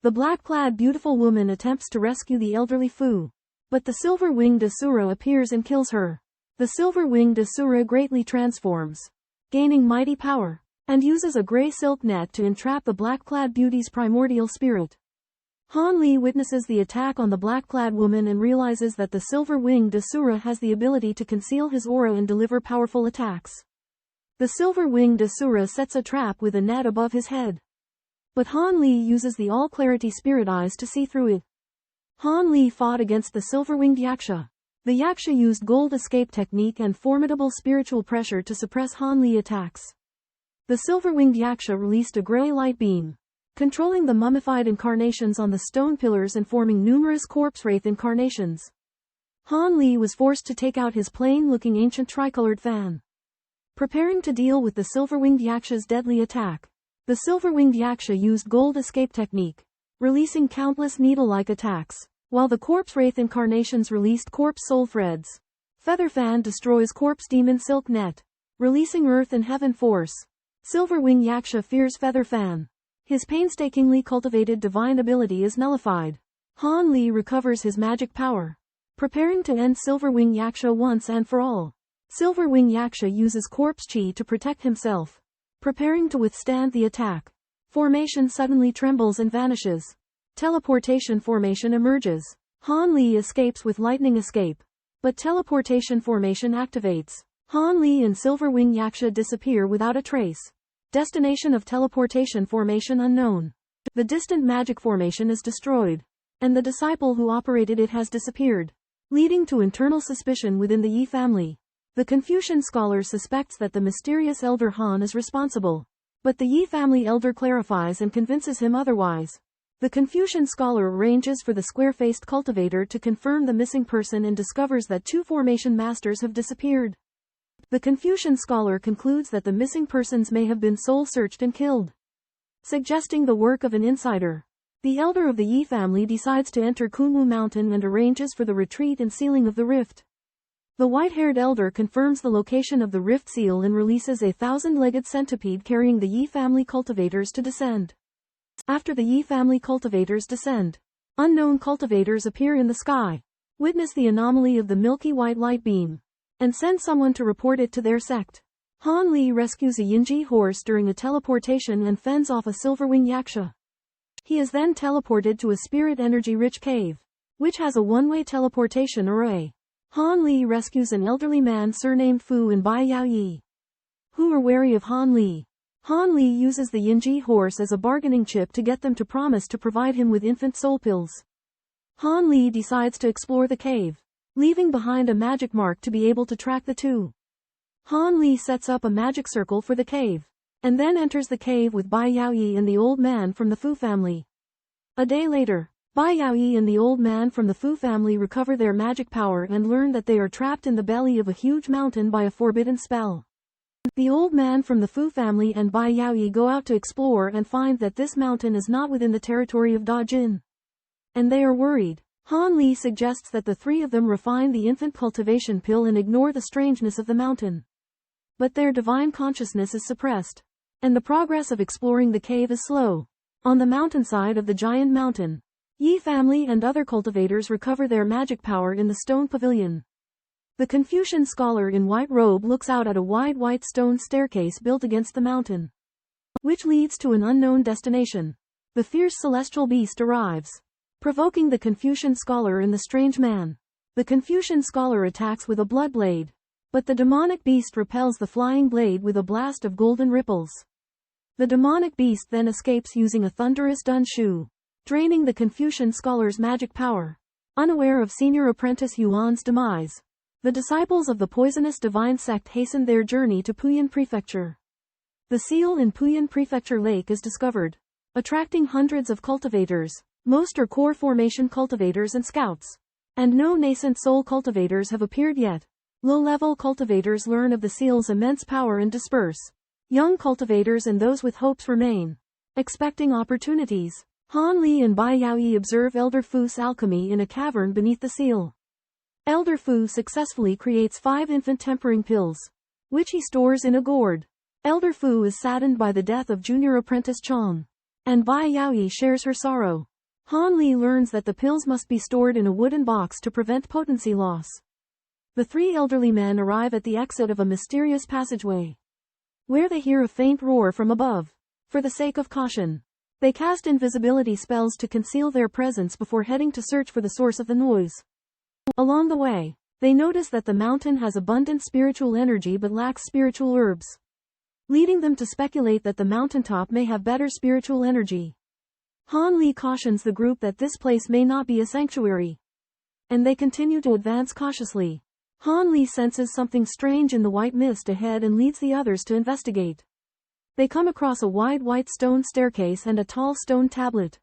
The black-clad beautiful woman attempts to rescue the elderly Fu. But the silver-winged Asura appears and kills her. The silver-winged Asura greatly transforms, gaining mighty power, and uses a gray silk net to entrap the black-clad beauty's primordial spirit. Han Li witnesses the attack on the black-clad woman and realizes that the silver-winged Asura has the ability to conceal his aura and deliver powerful attacks. The silver-winged Asura sets a trap with a net above his head. But Han Li uses the all-clarity spirit eyes to see through it. Han Li fought against the silver-winged Yaksha. The Yaksha used gold escape technique and formidable spiritual pressure to suppress Han Li attacks. The silver-winged Yaksha released a gray light beam, controlling the mummified incarnations on the stone pillars and forming numerous corpse-wraith incarnations. Han Li was forced to take out his plain-looking ancient tricolored fan. Preparing to deal with the silver-winged Yaksha's deadly attack, the silver-winged Yaksha used gold escape technique, releasing countless needle-like attacks, while the corpse-wraith incarnations released corpse soul threads. Feather fan destroys corpse demon silk net, releasing earth and heaven force. Silver-winged Yaksha fears feather fan. His painstakingly cultivated divine ability is nullified. Han Li recovers his magic power, preparing to end silver-winged Yaksha once and for all. Silver-winged Yaksha uses corpse chi to protect himself, preparing to withstand the attack. Formation suddenly trembles and vanishes. Teleportation formation emerges. Han Li escapes with lightning escape, but teleportation formation activates. Han Li and silver-winged Yaksha disappear without a trace. Destination of teleportation formation unknown. The distant magic formation is destroyed, and the disciple who operated it has disappeared, leading to internal suspicion within the Yi family. The Confucian scholar suspects that the mysterious elder Han is responsible, but the Yi family elder clarifies and convinces him otherwise. The Confucian scholar arranges for the square-faced cultivator to confirm the missing person and discovers that 2 formation masters have disappeared. The Confucian scholar concludes that the missing persons may have been soul-searched and killed, suggesting the work of an insider. The elder of the Yi family decides to enter Kunwu Mountain and arranges for the retreat and sealing of the rift. The white-haired elder confirms the location of the rift seal and releases a 1,000-legged centipede carrying the Yi family cultivators to descend. After the Yi family cultivators descend, unknown cultivators appear in the sky, witness the anomaly of the milky white light beam, and send someone to report it to their sect. Han Li rescues a Yinji horse during a teleportation and fends off a silver-winged Yaksha. He is then teleported to a spirit energy-rich cave, which has a one-way teleportation array. Han Li rescues an elderly man surnamed Fu and Bai Yaoyi, who are wary of Han Li. Han Li uses the Yinji horse as a bargaining chip to get them to promise to provide him with infant soul pills. Han Li decides to explore the cave, leaving behind a magic mark to be able to track the two. Han Li sets up a magic circle for the cave, and then enters the cave with Bai Yaoyi and the old man from the Fu family. A day later, Bai Yaoyi and the old man from the Fu family recover their magic power and learn that they are trapped in the belly of a huge mountain by a forbidden spell. The old man from the Fu family and Bai Yaoyi go out to explore and find that this mountain is not within the territory of Da Jin, and they are worried. Han Li suggests that the 3 of them refine the infant cultivation pill and ignore the strangeness of the mountain. But their divine consciousness is suppressed, and the progress of exploring the cave is slow. On the mountainside of the giant mountain, Yi family and other cultivators recover their magic power in the stone pavilion. The Confucian scholar in white robe looks out at a wide white stone staircase built against the mountain, which leads to an unknown destination. The fierce celestial beast arrives, provoking the Confucian scholar and the strange man. The Confucian scholar attacks with a blood blade, but the demonic beast repels the flying blade with a blast of golden ripples. The demonic beast then escapes using a thunderous dunshu, draining the Confucian scholar's magic power. Unaware of senior apprentice Yuan's demise, the disciples of the poisonous Divine Sect hasten their journey to Puyan Prefecture. The seal in Puyan Prefecture Lake is discovered, attracting hundreds of cultivators. Most are core formation cultivators and scouts, and no nascent soul cultivators have appeared yet. Low-level cultivators learn of the seal's immense power and disperse. Young cultivators and those with hopes remain, expecting opportunities. Han Li and Bai Yaoyi observe Elder Fu's alchemy in a cavern beneath the seal. Elder Fu successfully creates 5 infant tempering pills, which he stores in a gourd. Elder Fu is saddened by the death of junior apprentice Chong, and Bai Yaoyi shares her sorrow. Han Li learns that the pills must be stored in a wooden box to prevent potency loss. The three elderly men arrive at the exit of a mysterious passageway, where they hear a faint roar from above. For the sake of caution, they cast invisibility spells to conceal their presence before heading to search for the source of the noise. Along the way, they notice that the mountain has abundant spiritual energy but lacks spiritual herbs, leading them to speculate that the mountaintop may have better spiritual energy. Han Li cautions the group that this place may not be a sanctuary, and they continue to advance cautiously. Han Li senses something strange in the white mist ahead and leads the others to investigate. They come across a wide white stone staircase and a tall stone tablet,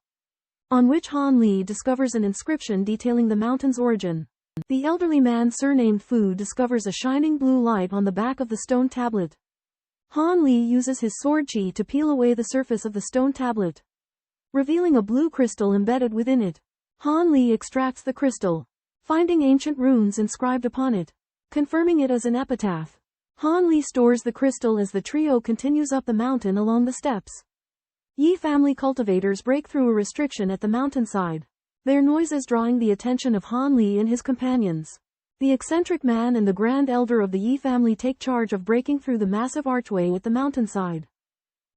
on which Han Li discovers an inscription detailing the mountain's origin. The elderly man surnamed Fu discovers a shining blue light on the back of the stone tablet. Han Li uses his sword chi to peel away the surface of the stone tablet, revealing a blue crystal embedded within it. Han Li extracts the crystal, finding ancient runes inscribed upon it, confirming it as an epitaph. Han Li stores the crystal as the trio continues up the mountain along the steps. Yi family cultivators break through a restriction at the mountainside, their noises drawing the attention of Han Li and his companions. The eccentric man and the grand elder of the Yi family take charge of breaking through the massive archway at the mountainside,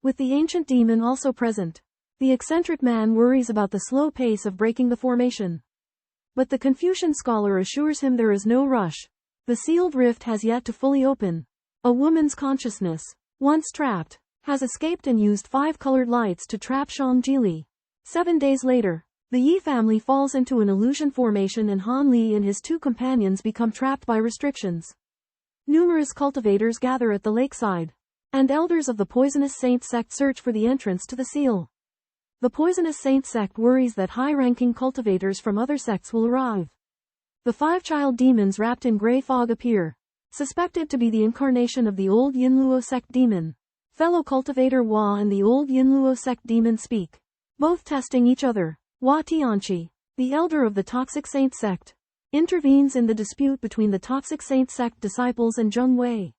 with the ancient demon also present. The eccentric man worries about the slow pace of breaking the formation, but the Confucian scholar assures him there is no rush. The sealed rift has yet to fully open. A woman's consciousness, once trapped, has escaped and used 5 colored lights to trap Shang Jili. 7 days later, the Yi family falls into an illusion formation and Han Li and his 2 companions become trapped by restrictions. Numerous cultivators gather at the lakeside, and elders of the Poisonous Saint sect search for the entrance to the seal. The Poisonous Saint sect worries that high-ranking cultivators from other sects will arrive. The 5 child demons wrapped in grey fog appear, suspected to be the incarnation of the old Yinluo sect demon. Fellow cultivator Hua and the old Yinluo sect demon speak, both testing each other. Hua Tianqi, the elder of the Toxic Saint sect, intervenes in the dispute between the Toxic Saint sect disciples and Zheng Wei.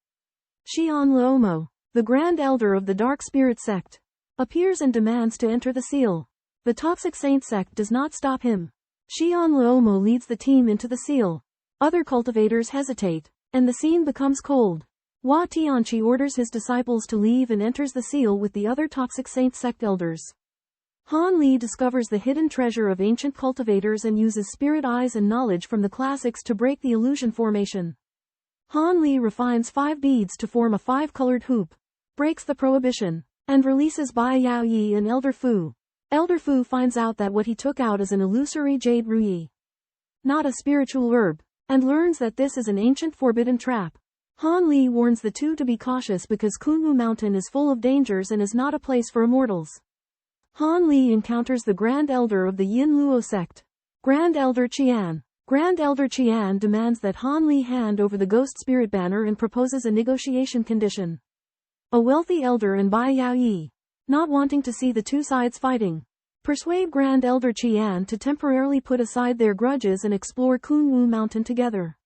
Xian Luomo, the grand elder of the Dark Spirit sect, appears and demands to enter the seal. The Toxic Saint sect does not stop him. Xian Luomo leads the team into the seal. Other cultivators hesitate, and the scene becomes cold. Hua Tianqi orders his disciples to leave and enters the seal with the other Toxic Saint sect elders. Han Li discovers the hidden treasure of ancient cultivators and uses spirit eyes and knowledge from the classics to break the illusion formation. Han Li refines 5 beads to form a 5-colored hoop, breaks the prohibition, and releases Bai Yaoyi and Elder Fu. Elder Fu finds out that what he took out is an illusory jade ruyi, not a spiritual herb, and learns that this is an ancient forbidden trap. Han Li warns the 2 to be cautious because Kunwu Mountain is full of dangers and is not a place for immortals. Han Li encounters the Grand Elder of the Yin Luo sect, Grand Elder Qian. Grand Elder Qian demands that Han Li hand over the Ghost Spirit banner and proposes a negotiation condition. A wealthy elder and Bai Yaoyi, not wanting to see the 2 sides fighting, persuade Grand Elder Qian to temporarily put aside their grudges and explore Kunwu Mountain together.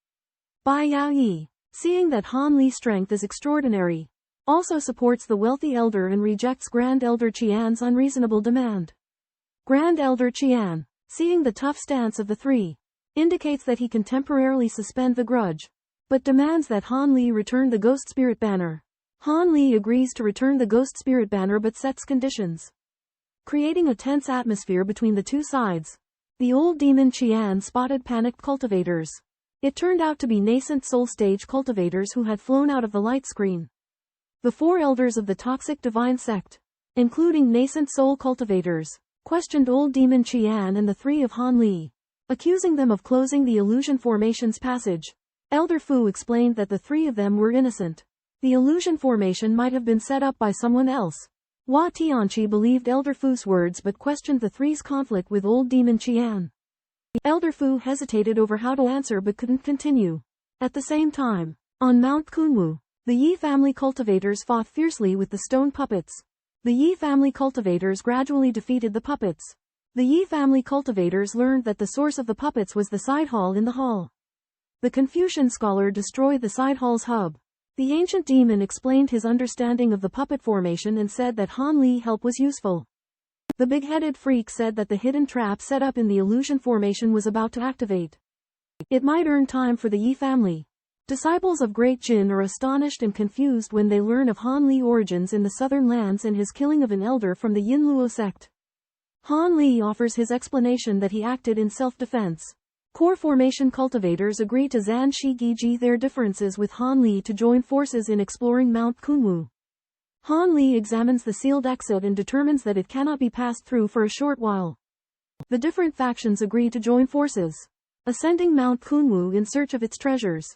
Bai Yaoyi, seeing that Han Li's strength is extraordinary, also supports the wealthy elder and rejects Grand Elder Qian's unreasonable demand. Grand Elder Qian, seeing the tough stance of the 3, indicates that he can temporarily suspend the grudge, but demands that Han Li return the Ghost Spirit banner. Han Li agrees to return the Ghost Spirit banner but sets conditions, creating a tense atmosphere between the 2 sides. The old demon Qian spotted panicked cultivators. It turned out to be Nascent Soul stage cultivators who had flown out of the light screen. The 4 elders of the toxic Divine Sect, including Nascent Soul cultivators, questioned old demon Qian and the 3 of Han Li, accusing them of closing the illusion formation's passage. Elder Fu explained that the 3 of them were innocent. The illusion formation might have been set up by someone else. Hua Tianqi believed Elder Fu's words but questioned the 3's conflict with old demon Qian. Elder Fu hesitated over how to answer but couldn't continue. At the same time, on Mount Kunwu, the Yi family cultivators fought fiercely with the stone puppets. The Yi family cultivators gradually defeated the puppets. The Yi family cultivators learned that the source of the puppets was the side hall in the hall. The Confucian scholar destroyed the side hall's hub. The ancient demon explained his understanding of the puppet formation and said that Han Li's help was useful. The big-headed freak said that the hidden trap set up in the illusion formation was about to activate. It might earn time for the Yi family. Disciples of Great Jin are astonished and confused when they learn of Han Li's origins in the southern lands and his killing of an elder from the Yinluo sect. Han Li offers his explanation that he acted in self-defense. Core formation cultivators agree to Zan Shigiji their differences with Han Li to join forces in exploring Mount Kunwu. Han Li examines the sealed exit and determines that it cannot be passed through for a short while. The different factions agree to join forces, ascending Mount Kunwu in search of its treasures.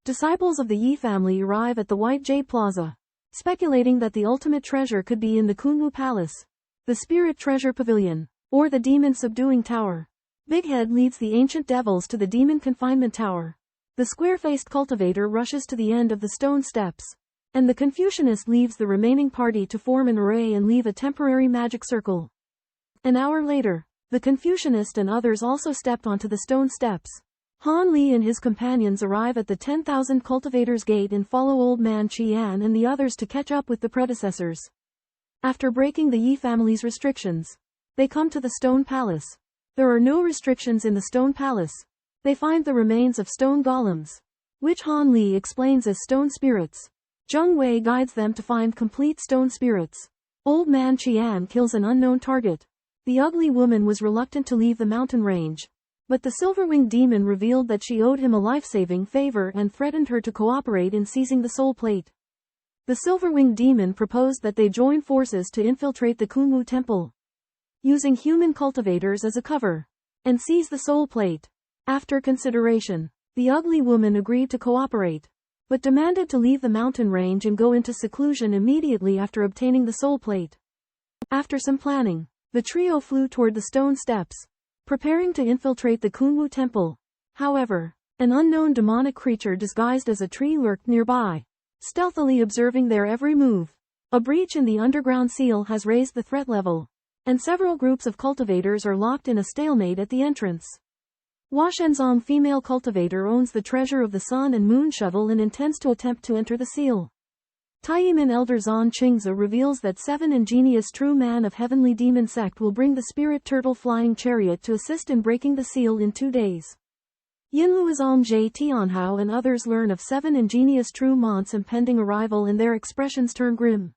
Disciples of the Yi family arrive at the White Jade Plaza, speculating that the ultimate treasure could be in the Kunwu Palace, the Spirit Treasure Pavilion, or the Demon Subduing Tower. Big Head leads the ancient devils to the Demon Confinement Tower. The square-faced cultivator rushes to the end of the stone steps, and the Confucianist leaves the remaining party to form an array and leave a temporary magic circle. An hour later, the Confucianist and others also stepped onto the stone steps. Han Li and his companions arrive at the 10,000 cultivators gate and follow Old Man Qian and the others to catch up with the predecessors. After breaking the Yi family's restrictions, they come to the Stone Palace. There are no restrictions in the Stone Palace. They find the remains of stone golems, which Han Li explains as stone spirits. Zheng Wei guides them to find complete stone spirits. Old Man Qian kills an unknown target. The ugly woman was reluctant to leave the mountain range, but the silver-winged demon revealed that she owed him a life-saving favor and threatened her to cooperate in seizing the soul plate. The silver-winged demon proposed that they join forces to infiltrate the Kunwu temple, using human cultivators as a cover, and seize the soul plate. After consideration, the ugly woman agreed to cooperate, but demanded to leave the mountain range and go into seclusion immediately after obtaining the soul plate. After some planning, the trio flew toward the stone steps, preparing to infiltrate the Kunwu temple. However, an unknown demonic creature disguised as a tree lurked nearby, stealthily observing their every move. A breach in the underground seal has raised the threat level, and several groups of cultivators are locked in a stalemate at the entrance. Hua Shenzong female cultivator owns the treasure of the sun and moon shovel and intends to attempt to enter the seal. Taiyiman elder Zan Qingzi reveals that 7 ingenious true man of heavenly demon sect will bring the spirit turtle flying chariot to assist in breaking the seal in 2 days. Yinluozong Jie Tianhao and others learn of 7 ingenious true monks' impending arrival and their expressions turn grim.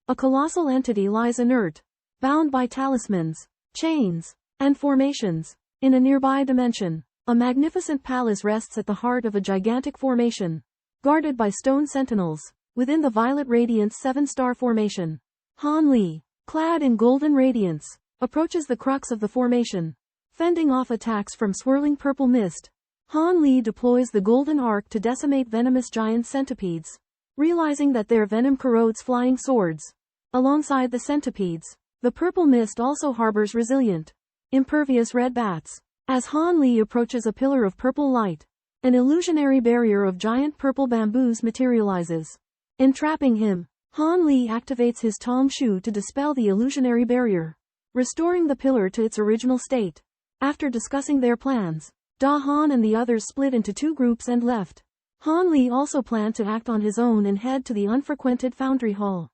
A colossal entity lies inert, bound by talismans, chains, and formations. In a nearby dimension, a magnificent palace rests at the heart of a gigantic formation, guarded by stone sentinels. Within the violet radiance 7-star formation, Han Li, clad in golden radiance, approaches the crux of the formation, fending off attacks from swirling purple mist. Han Li deploys the golden arc to decimate venomous giant centipedes, realizing that their venom corrodes flying swords. Alongside the centipedes, the purple mist also harbors resilient, impervious red bats. As Han Li approaches a pillar of purple light, an illusionary barrier of giant purple bamboos materializes. Entrapping him, Han Li activates his Tong Shu to dispel the illusionary barrier, restoring the pillar to its original state. After discussing their plans, Da Han and the others split into 2 groups and left. Han Li also planned to act on his own and head to the unfrequented foundry hall.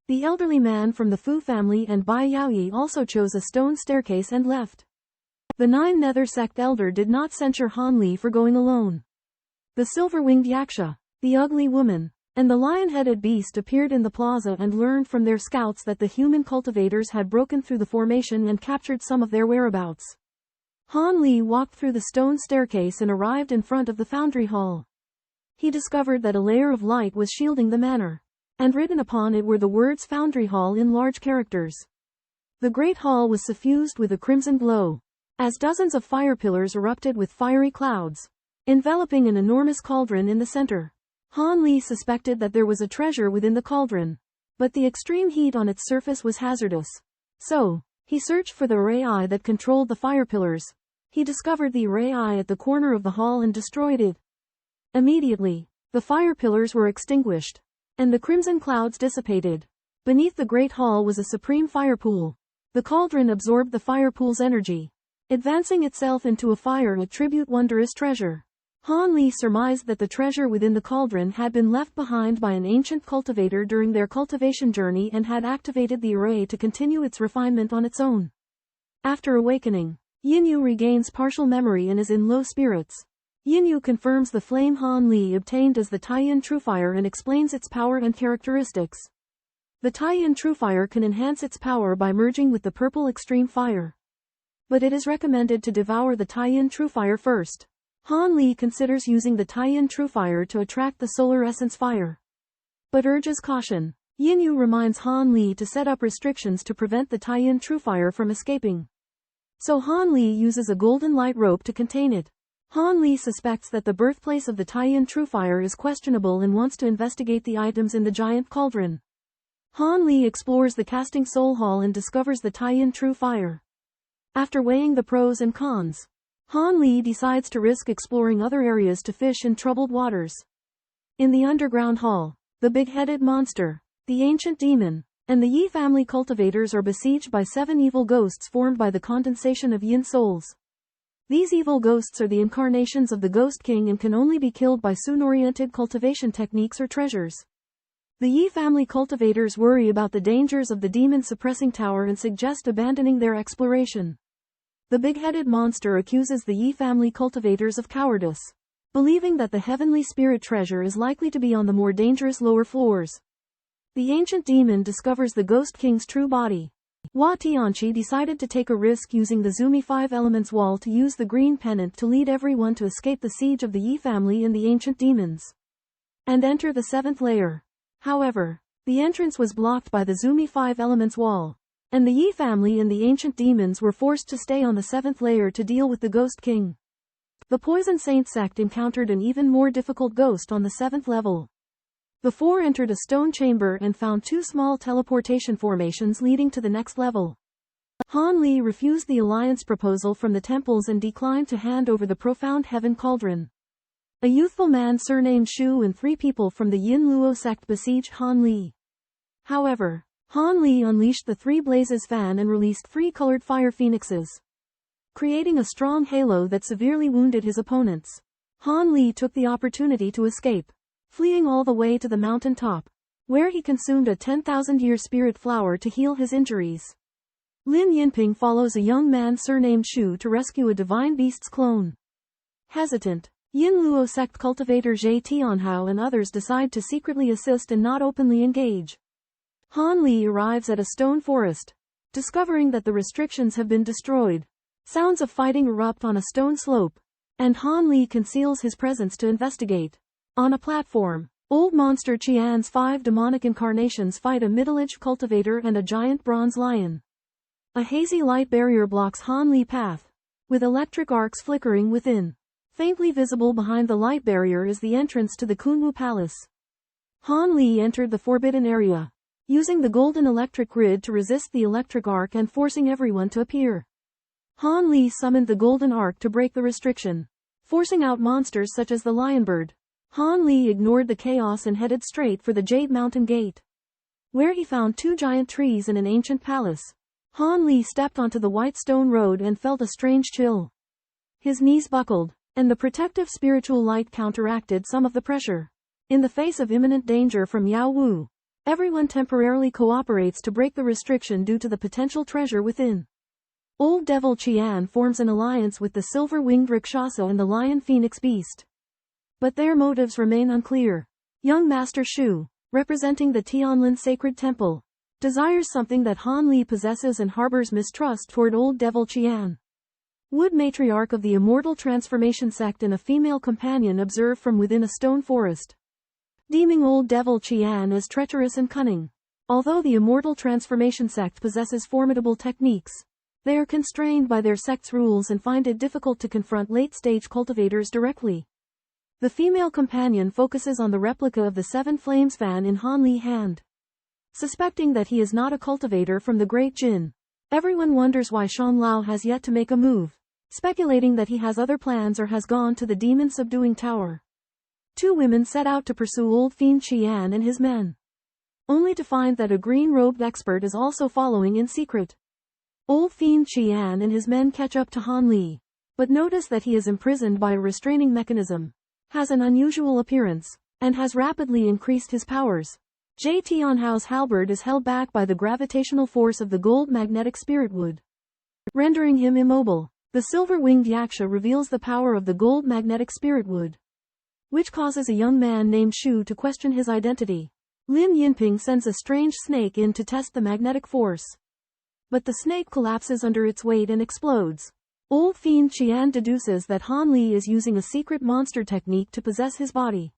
The elderly man from the Fu family and Bai Yaoyi also chose a stone staircase and left. The 9 Nether sect elder did not censure Han Li for going alone. The silver-winged Yaksha, the ugly woman, and the lion-headed beast appeared in the plaza and learned from their scouts that the human cultivators had broken through the formation and captured some of their whereabouts. Han Li walked through the stone staircase and arrived in front of the foundry hall. He discovered that a layer of light was shielding the manor, and written upon it were the words Foundry Hall in large characters. The great hall was suffused with a crimson glow, as dozens of fire pillars erupted with fiery clouds, enveloping an enormous cauldron in the center. Han Li suspected that there was a treasure within the cauldron, but the extreme heat on its surface was hazardous. So, he searched for the array eye that controlled the fire pillars. He discovered the array eye at the corner of the hall and destroyed it. Immediately, the fire pillars were extinguished, and the crimson clouds dissipated. Beneath the great hall was a supreme fire pool. The cauldron absorbed the fire pool's energy, advancing itself into a fire attribute wondrous treasure. Han Li surmised that the treasure within the cauldron had been left behind by an ancient cultivator during their cultivation journey and had activated the array to continue its refinement on its own. After awakening, Yinyu regains partial memory and is in low spirits. Yinyu confirms the flame Han Li obtained as the Tianlan Truefire and explains its power and characteristics. The Tianlan Truefire can enhance its power by merging with the purple extreme fire. But it is recommended to devour the Tianlan Truefire first. Han Li considers using the Tianlan Truefire to attract the solar essence fire, but urges caution. Yinyu reminds Han Li to set up restrictions to prevent the Tianlan Truefire from escaping. So Han Li uses a golden light rope to contain it. Han Li suspects that the birthplace of the Tianlan Truefire is questionable and wants to investigate the items in the giant cauldron. Han Li explores the casting soul hall and discovers the Tianlan Truefire. After weighing the pros and cons, Han Li decides to risk exploring other areas to fish in troubled waters. In the underground hall, the big-headed monster, the ancient demon, and the Yi family cultivators are besieged by 7 evil ghosts formed by the condensation of yin souls. These evil ghosts are the incarnations of the Ghost King and can only be killed by Sun-oriented cultivation techniques or treasures. The Yi family cultivators worry about the dangers of the demon-suppressing tower and suggest abandoning their exploration. The big-headed monster accuses the Yi family cultivators of cowardice, believing that the heavenly spirit treasure is likely to be on the more dangerous lower floors. The ancient demon discovers the Ghost King's true body. Hua Tianqi decided to take a risk using the Zumi 5 Elements wall to use the green pennant to lead everyone to escape the siege of the Yi family and the ancient demons, and enter the 7th layer. However, the entrance was blocked by the Zumi 5 Elements wall, and the Yi family and the ancient demons were forced to stay on the 7th layer to deal with the Ghost King. The Poison Saint sect encountered an even more difficult ghost on the 7th level. The 4 entered a stone chamber and found 2 small teleportation formations leading to the next level. Han Li refused the alliance proposal from the temples and declined to hand over the profound heaven cauldron. A youthful man surnamed Shu and 3 people from the Yin Luo sect besieged Han Li. However, Han Li unleashed the 3 blazes fan and released 3 colored fire phoenixes, creating a strong halo that severely wounded his opponents. Han Li took the opportunity to escape, fleeing all the way to the mountain top, where he consumed a 10,000-year spirit flower to heal his injuries. Lin Yinping follows a young man surnamed Shu to rescue a divine beast's clone. Hesitant, Yin Luo sect cultivator Zhe Tianhao and others decide to secretly assist and not openly engage. Han Li arrives at a stone forest, discovering that the restrictions have been destroyed. Sounds of fighting erupt on a stone slope, and Han Li conceals his presence to investigate. On a platform, old monster Qian's 5 demonic incarnations fight a middle-aged cultivator and a giant bronze lion. A hazy light barrier blocks Han Li's path, with electric arcs flickering within. Faintly visible behind the light barrier is the entrance to the Kunwu Palace. Han Li entered the forbidden area, using the golden electric grid to resist the electric arc and forcing everyone to appear. Han Li summoned the golden arc to break the restriction, forcing out monsters such as the lionbird. Han Li ignored the chaos and headed straight for the Jade Mountain Gate, where he found 2 giant trees and an ancient palace. Han Li stepped onto the white stone road and felt a strange chill. His knees buckled, and the protective spiritual light counteracted some of the pressure. In the face of imminent danger from Yao Wu, everyone temporarily cooperates to break the restriction due to the potential treasure within. Old Devil Qian forms an alliance with the silver-winged Rakshasa and the lion phoenix beast, but their motives remain unclear. Young Master Shu, representing the Tianlan Sacred Temple, desires something that Han Li possesses and harbors mistrust toward Old Devil Qian. Wood matriarch of the Immortal Transformation Sect and a female companion observe from within a stone forest, deeming Old Devil Qian as treacherous and cunning. Although the Immortal Transformation Sect possesses formidable techniques, they are constrained by their sect's rules and find it difficult to confront late-stage cultivators directly. The female companion focuses on the replica of the 7 Flames fan in Han Li's hand. Suspecting that he is not a cultivator from the Great Jin, everyone wonders why Shan Lao has yet to make a move, speculating that he has other plans or has gone to the demon-subduing tower. 2 women set out to pursue Old Fiend Qian and his men, only to find that a green-robed expert is also following in secret. Old Fiend Qian and his men catch up to Han Li, But notice that he is imprisoned by a restraining mechanism, has an unusual appearance, and has rapidly increased his powers. Tianhao's halberd is held back by the gravitational force of the gold magnetic spirit wood, rendering him immobile. The silver-winged yaksha reveals the power of the gold magnetic spirit wood, which causes a young man named Shu to question his identity. Lin Yinping sends a strange snake in to test the magnetic force, but the snake collapses under its weight and explodes. Old fiend Qian deduces that Han Li is using a secret monster technique to possess his body,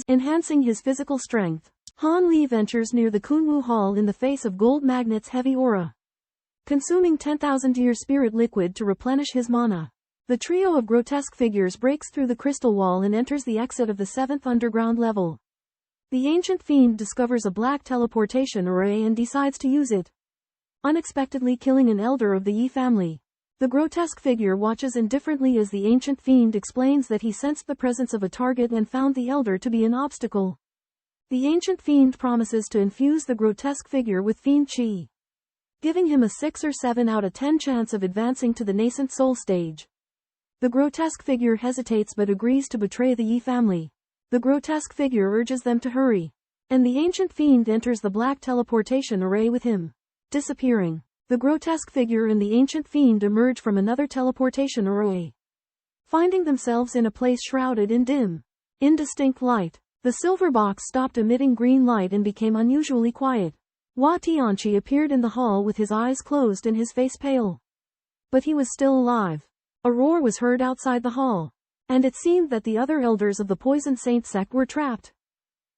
enhancing his physical strength. Han Li ventures near the Kunwu Hall in the face of Gold Magnet's heavy aura, consuming 10,000-year spirit liquid to replenish his mana. The trio of grotesque figures breaks through the crystal wall and enters the exit of the 7th underground level. The ancient fiend discovers a black teleportation array and decides to use it, unexpectedly killing an elder of the Yi family. The grotesque figure watches indifferently as the ancient fiend explains that he sensed the presence of a target and found the elder to be an obstacle. The ancient fiend promises to infuse the grotesque figure with fiend chi, giving him a 6 or 7 out of 10 chance of advancing to the Nascent Soul stage. The grotesque figure hesitates but agrees to betray the Yi family. The grotesque figure urges them to hurry, and the ancient fiend enters the black teleportation array with him, disappearing. The grotesque figure and the ancient fiend emerge from another teleportation array, finding themselves in a place shrouded in dim, indistinct light. The silver box stopped emitting green light and became unusually quiet. Hua Tianqi appeared in the hall with his eyes closed and his face pale. But he was still alive. A roar was heard outside the hall, and it seemed that the other elders of the Poison Saint sect were trapped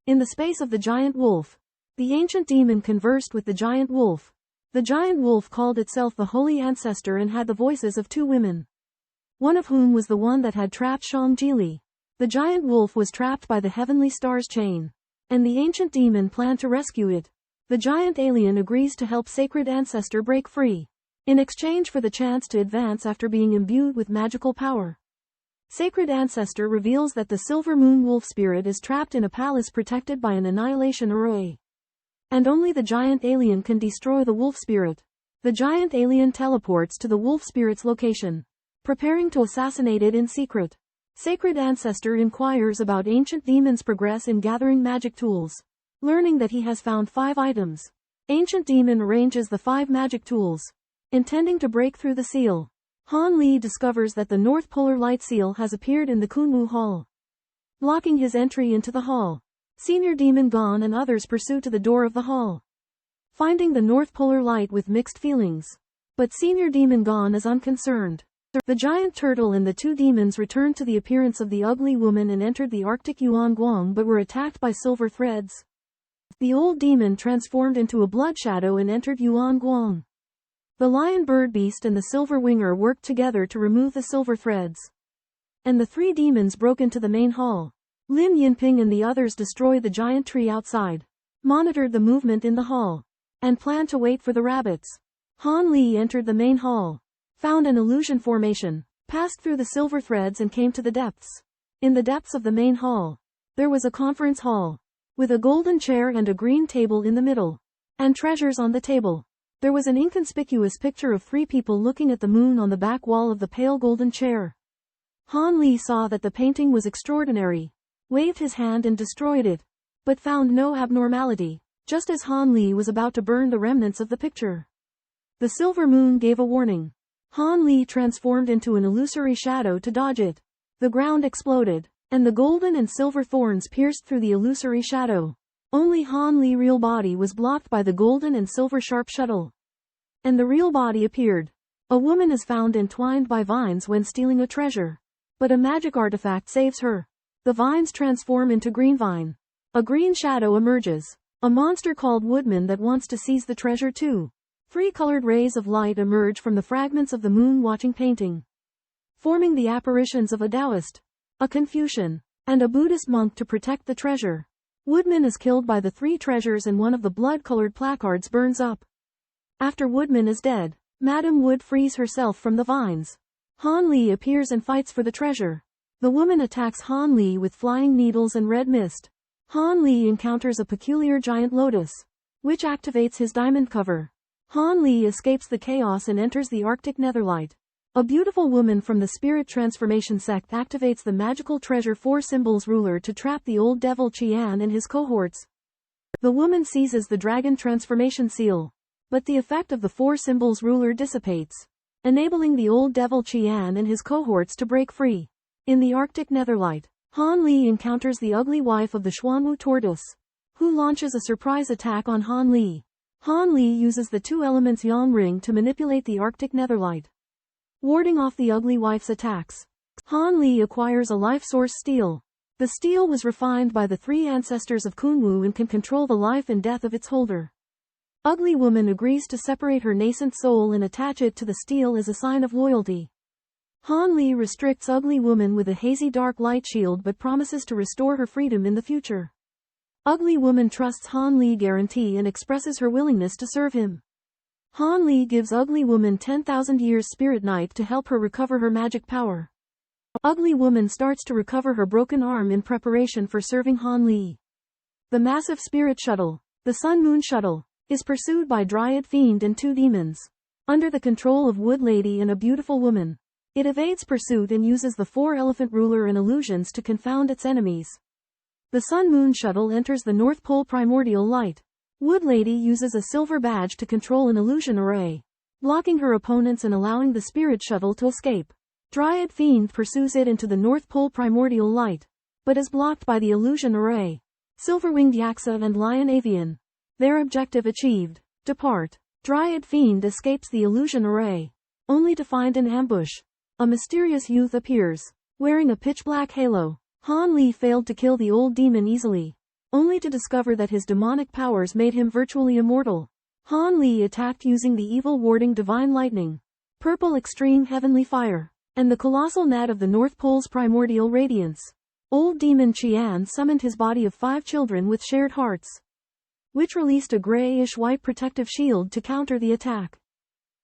in the space of the giant wolf. The ancient demon conversed with the giant wolf. The giant wolf called itself the Holy Ancestor and had the voices of 2 women, one of whom was the one that had trapped Shang Jili. The giant wolf was trapped by the heavenly stars chain, and the ancient demon planned to rescue it. The giant alien agrees to help Sacred Ancestor break free, in exchange for the chance to advance after being imbued with magical power. Sacred Ancestor reveals that the Silver Moon Wolf Spirit is trapped in a palace protected by an annihilation array, and only the giant alien can destroy the wolf spirit. The giant alien teleports to the wolf spirit's location, preparing to assassinate it in secret. Sacred Ancestor inquires about ancient demon's progress in gathering magic tools. Learning that he has found 5 items, ancient demon arranges the 5 magic tools, intending to break through the seal. Han Li discovers that the North Polar Light Seal has appeared in the Kunwu Hall, blocking his entry into the hall. Senior Demon Gon and others pursue to the door of the hall, finding the North Polar Light with mixed feelings. But Senior Demon Gon is unconcerned. The giant turtle and the 2 demons returned to the appearance of the ugly woman and entered the Arctic Yuan Guang but were attacked by silver threads. The old demon transformed into a blood shadow and entered Yuan Guang. The lion bird beast and the silver winger worked together to remove the silver threads, and the 3 demons broke into the main hall. Lin Yinping and the others destroyed the giant tree outside, monitored the movement in the hall, and planned to wait for the rabbits. Han Li entered the main hall, found an illusion formation, passed through the silver threads and came to the depths. In the depths of the main hall, there was a conference hall, with a golden chair and a green table in the middle, and treasures on the table. There was an inconspicuous picture of 3 people looking at the moon on the back wall of the pale golden chair. Han Li saw that the painting was extraordinary, waved his hand and destroyed it, but found no abnormality. Just as Han Li was about to burn the remnants of the picture, the silver moon gave a warning. Han Li transformed into an illusory shadow to dodge it. The ground exploded, and the golden and silver thorns pierced through the illusory shadow. Only Han Li's real body was blocked by the golden and silver sharp shuttle, and the real body appeared. A woman is found entwined by vines when stealing a treasure, but a magic artifact saves her. The vines transform into green vine. A green shadow emerges, a monster called Woodman that wants to seize the treasure too. 3 colored rays of light emerge from the fragments of the moon-watching painting, forming the apparitions of a Taoist, a Confucian, and a Buddhist monk to protect the treasure. Woodman is killed by the 3 treasures and one of the blood-colored placards burns up. After Woodman is dead, Madame Wood frees herself from the vines. Han Li appears and fights for the treasure. The woman attacks Han Li with flying needles and red mist. Han Li encounters a peculiar giant lotus, which activates his diamond cover. Han Li escapes the chaos and enters the Arctic netherlight. A beautiful woman from the Spirit Transformation Sect activates the magical treasure 4 symbols ruler to trap the old devil Qian and his cohorts. The woman seizes the dragon transformation seal, but the effect of the 4 symbols ruler dissipates, enabling the old devil Qian and his cohorts to break free. In the Arctic Netherlight, Han Li encounters the ugly wife of the Xuanwu tortoise, who launches a surprise attack on Han Li. Han Li uses the 2 elements Yang Ring to manipulate the Arctic Netherlight, warding off the ugly wife's attacks. Han Li acquires a life source steel. The steel was refined by the 3 ancestors of Kunwu and can control the life and death of its holder. Ugly woman agrees to separate her nascent soul and attach it to the steel as a sign of loyalty. Han Li restricts ugly woman with a hazy dark light shield but promises to restore her freedom in the future. Ugly woman trusts Han Li guarantee and expresses her willingness to serve him. Han Li gives ugly woman 10,000 years spirit night to help her recover her magic power. Ugly woman starts to recover her broken arm in preparation for serving Han Li. The massive spirit shuttle, the Sun Moon shuttle, is pursued by Dryad Fiend and 2 demons. Under the control of Wood Lady and a beautiful woman, it evades pursuit and uses the 4 elephant ruler and illusions to confound its enemies. The Sun Moon shuttle enters the North Pole primordial light. Wood Lady uses a silver badge to control an illusion array, blocking her opponents and allowing the spirit shuttle to escape. Dryad Fiend pursues it into the North Pole primordial light, but is blocked by the illusion array. Silver-winged Yaksa and Lion Avian. Their objective achieved. Depart. Dryad Fiend escapes the illusion array, only to find an ambush. A mysterious youth appears, wearing a pitch-black halo. Han Li failed to kill the old demon easily, only to discover that his demonic powers made him virtually immortal. Han Li attacked using the evil warding Divine Lightning, Purple Extreme Heavenly Fire, and the colossal net of the North Pole's primordial radiance. Old demon Qian summoned his body of 5 children with shared hearts, which released a grayish-white protective shield to counter the attack.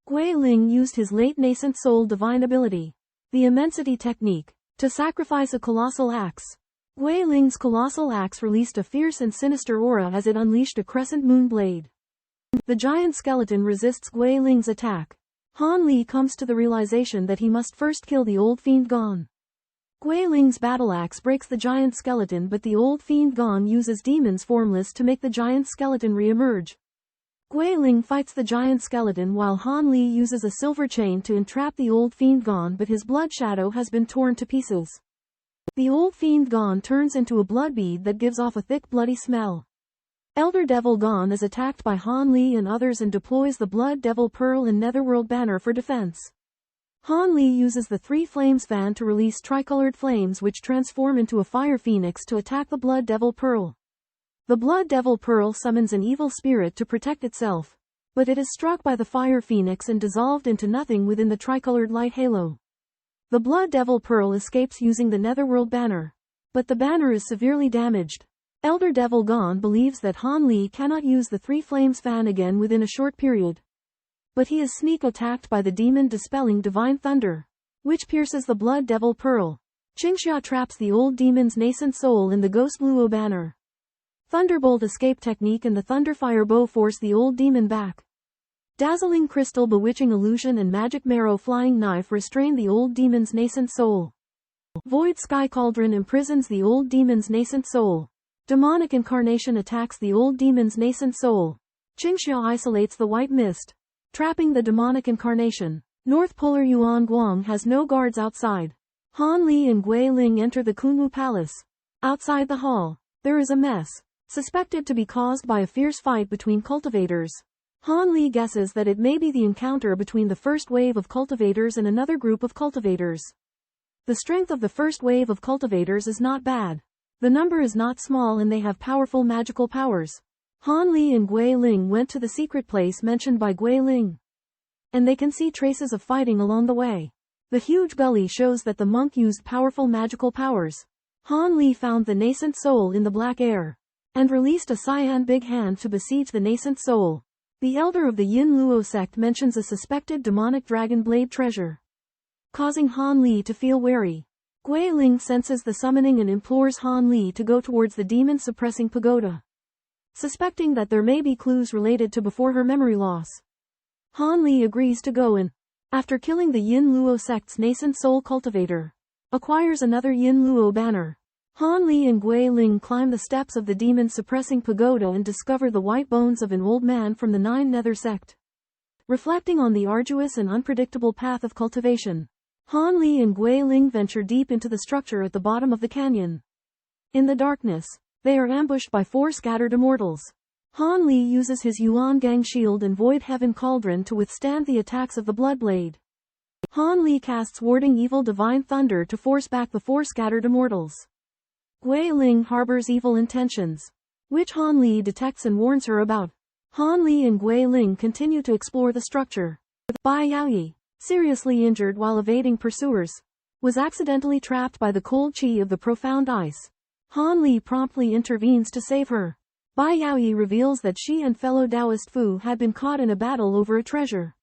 Gui Ling used his late nascent soul divine ability, the Immensity technique, to sacrifice a colossal axe. Gui Ling's colossal axe released a fierce and sinister aura as it unleashed a crescent moon blade. The giant skeleton resists Gui Ling's attack. Han Li comes to the realization that he must first kill the old fiend Gon. Gui Ling's battle axe breaks the giant skeleton, but the old fiend Gon uses demons formless to make the giant skeleton re-emerge. Gui Ling fights the giant skeleton while Han Li uses a silver chain to entrap the old fiend Gon, but his blood shadow has been torn to pieces. The old fiend Gon turns into a blood bead that gives off a thick bloody smell. Elder Devil Gon is attacked by Han Li and others and deploys the Blood Devil Pearl and Netherworld Banner for defense. Han Li uses the 3 Flames fan to release tricolored flames which transform into a fire phoenix to attack the Blood Devil Pearl. The Blood Devil Pearl summons an evil spirit to protect itself, but it is struck by the fire phoenix and dissolved into nothing within the tricolored light halo. The Blood Devil Pearl escapes using the Netherworld Banner, but the banner is severely damaged. Elder Devil Gon believes that Han Li cannot use the 3 Flames fan again within a short period, but he is sneak attacked by the demon dispelling Divine Thunder, which pierces the Blood Devil Pearl. Qingxia traps the old demon's nascent soul in the Ghost Luo banner. Thunderbolt escape technique and the Thunderfire bow force the old demon back. Dazzling crystal bewitching illusion and magic marrow flying knife restrain the old demon's nascent soul. Void sky cauldron imprisons the old demon's nascent soul. Demonic incarnation attacks the old demon's nascent soul. Qingxia isolates the white mist, trapping the demonic incarnation. North Polar Yuan Guang has no guards outside. Han Li and Gui Ling enter the Kunwu Palace. Outside the hall, there is a mess, suspected to be caused by a fierce fight between cultivators. Han Li guesses that it may be the encounter between the first wave of cultivators and another group of cultivators. The strength of the first wave of cultivators is not bad. The number is not small and they have powerful magical powers. Han Li and Gui Ling went to the secret place mentioned by Gui Ling, and they can see traces of fighting along the way. The huge belly shows that the monk used powerful magical powers. Han Li found the nascent soul in the black air, and released a cyan big hand to besiege the nascent soul. The elder of the Yin Luo sect mentions a suspected demonic dragon blade treasure, causing Han Li to feel wary. Gui Ling senses the summoning and implores Han Li to go towards the demon-suppressing pagoda, suspecting that there may be clues related to before her memory loss. Han Li agrees to go and After killing the Yin Luo sect's Nascent Soul cultivator, acquires another Yin Luo banner. Han Li and Gui Ling climb the steps of the demon-suppressing pagoda and discover the white bones of an old man from the Nine Nether sect. Reflecting on the arduous and unpredictable path of cultivation, Han Li and Gui Ling venture deep into the structure at the bottom of the canyon. In the darkness, they are ambushed by 4 scattered immortals. Han Li uses his Yuan Gang shield and Void Heaven Cauldron to withstand the attacks of the Bloodblade. Han Li casts Warding Evil Divine Thunder to force back the 4 scattered immortals. Gui Ling harbors evil intentions, which Han Li detects and warns her about. Han Li and Gui Ling continue to explore the structure. Bai Yaoyi, seriously injured while evading pursuers, was accidentally trapped by the cold qi of the profound ice. Han Li promptly intervenes to save her. Bai Yaoyi reveals that she and fellow Taoist Fu had been caught in a battle over a treasure,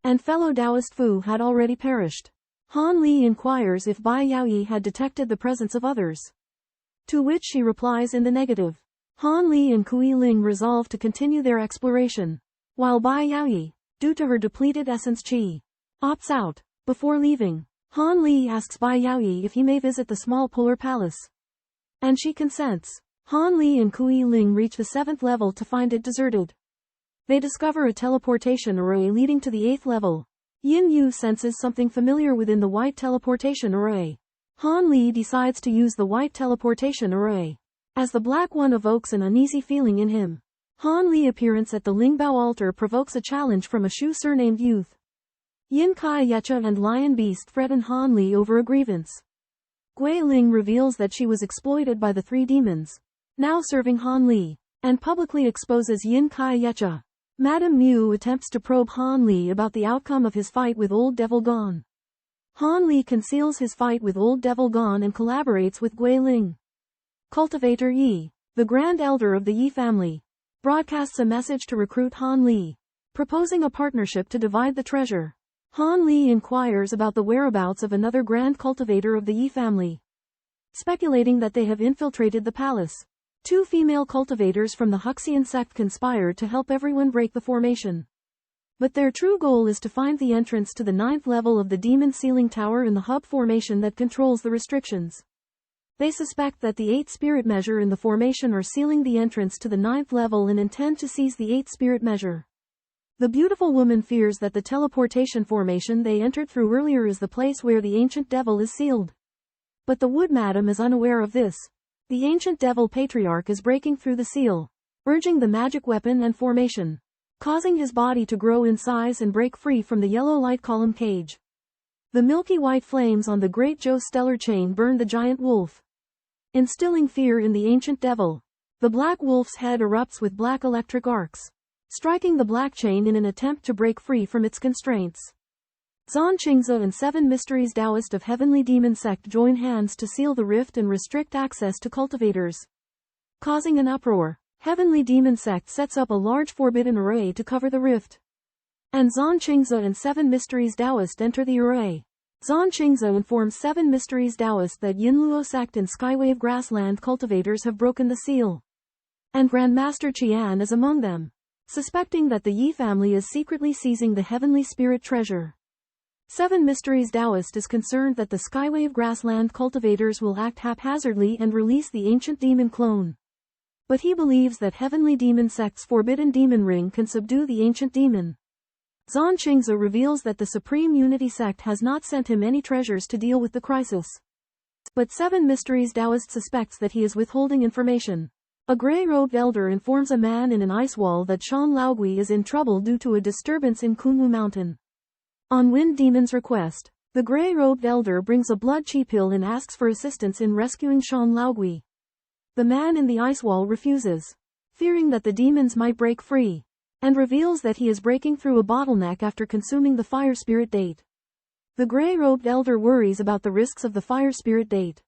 and fellow Taoist Fu had already perished. Han Li inquires if Bai Yaoyi had detected the presence of others, to which she replies in the negative. Han Li and Kui Ling resolve to continue their exploration, while Bai Yaoyi, due to her depleted essence qi, opts out. Before leaving, Han Li asks Bai Yaoyi if he may visit the small polar palace, and she consents. Han Li and Kui Ling reach the 7th level to find it deserted. They discover a teleportation array leading to the 8th level. Yin Yu senses something familiar within the white teleportation array. Han Li decides to use the white teleportation array, as the black one evokes an uneasy feeling in him. Han Li's appearance at the Lingbao altar provokes a challenge from a Shu surnamed youth. Yin Kai Yecha and Lion Beast threaten Han Li over a grievance. Gui Ling reveals that she was exploited by the 3 demons, now serving Han Li, and publicly exposes Yin Kai Yecha. Madame Mu attempts to probe Han Li about the outcome of his fight with Old Devil Gon. Han Li conceals his fight with Old Devil Gon and collaborates with Gui Ling. Cultivator Yi, the Grand Elder of the Yi family, broadcasts a message to recruit Han Li, proposing a partnership to divide the treasure. Han Li inquires about the whereabouts of another Grand Cultivator of the Yi family, speculating that they have infiltrated the palace. 2 female cultivators from the Huxian sect conspire to help everyone break the formation. But their true goal is to find the entrance to the 9th level of the Demon Sealing Tower in the hub formation that controls the restrictions. They suspect that the 8 spirit measure in the formation are sealing the entrance to the 9th level and intend to seize the 8 spirit measure. The beautiful woman fears that the teleportation formation they entered through earlier is the place where the ancient devil is sealed. But the Wood Madam is unaware of this. The ancient devil patriarch is breaking through the seal, urging the magic weapon and formation, causing his body to grow in size and break free from the yellow light column cage. The milky white flames on the Great Joe stellar chain burn the giant wolf, instilling fear in the ancient devil. The black wolf's head erupts with black electric arcs, striking the black chain in an attempt to break free from its constraints. Zan Qingze and 7 Mysteries Taoist of Heavenly Demon Sect join hands to seal the rift and restrict access to cultivators, causing an uproar. Heavenly Demon Sect sets up a large forbidden array to cover the rift, and Zan Qingze and 7 Mysteries Taoist enter the array. Zan Qingze informs 7 Mysteries Taoist that Yinluo sect and Skywave Grassland cultivators have broken the seal, and Grandmaster Qian is among them, suspecting that the Yi family is secretly seizing the Heavenly Spirit Treasure. 7 Mysteries Taoist is concerned that the Skywave Grassland cultivators will act haphazardly and release the ancient demon clone. But he believes that Heavenly Demon Sect's Forbidden Demon Ring can subdue the ancient demon. Zan Qingze reveals that the Supreme Unity Sect has not sent him any treasures to deal with the crisis. But 7 Mysteries Taoist suspects that he is withholding information. A grey-robed elder informs a man in an ice wall that Shan Laogui is in trouble due to a disturbance in Kunwu Mountain. On Wind Demon's request, the grey-robed elder brings a blood chi pill and asks for assistance in rescuing Shan Laogui. The man in the ice wall refuses, fearing that the demons might break free, and reveals that he is breaking through a bottleneck after consuming the fire spirit date. The grey-robed elder worries about the risks of the fire spirit date,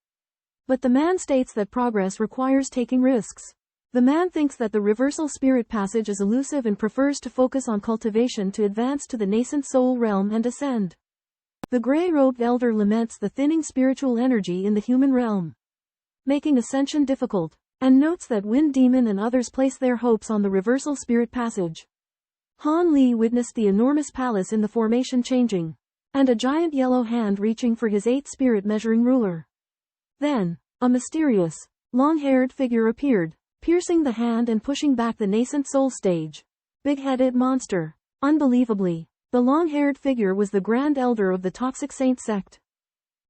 but the man states that progress requires taking risks. The man thinks that the reversal spirit passage is elusive and prefers to focus on cultivation to advance to the nascent soul realm and ascend. The grey-robed elder laments the thinning spiritual energy in the human realm, making ascension difficult, and notes that Wind Demon and others place their hopes on the reversal spirit passage. Han Li witnessed the enormous palace in the formation changing, and a giant yellow hand reaching for his 8 spirit measuring ruler. Then, a mysterious, long-haired figure appeared, piercing the hand and pushing back the Nascent Soul stage. Big-headed monster. Unbelievably, the long-haired figure was the Grand Elder of the toxic Saint Sect.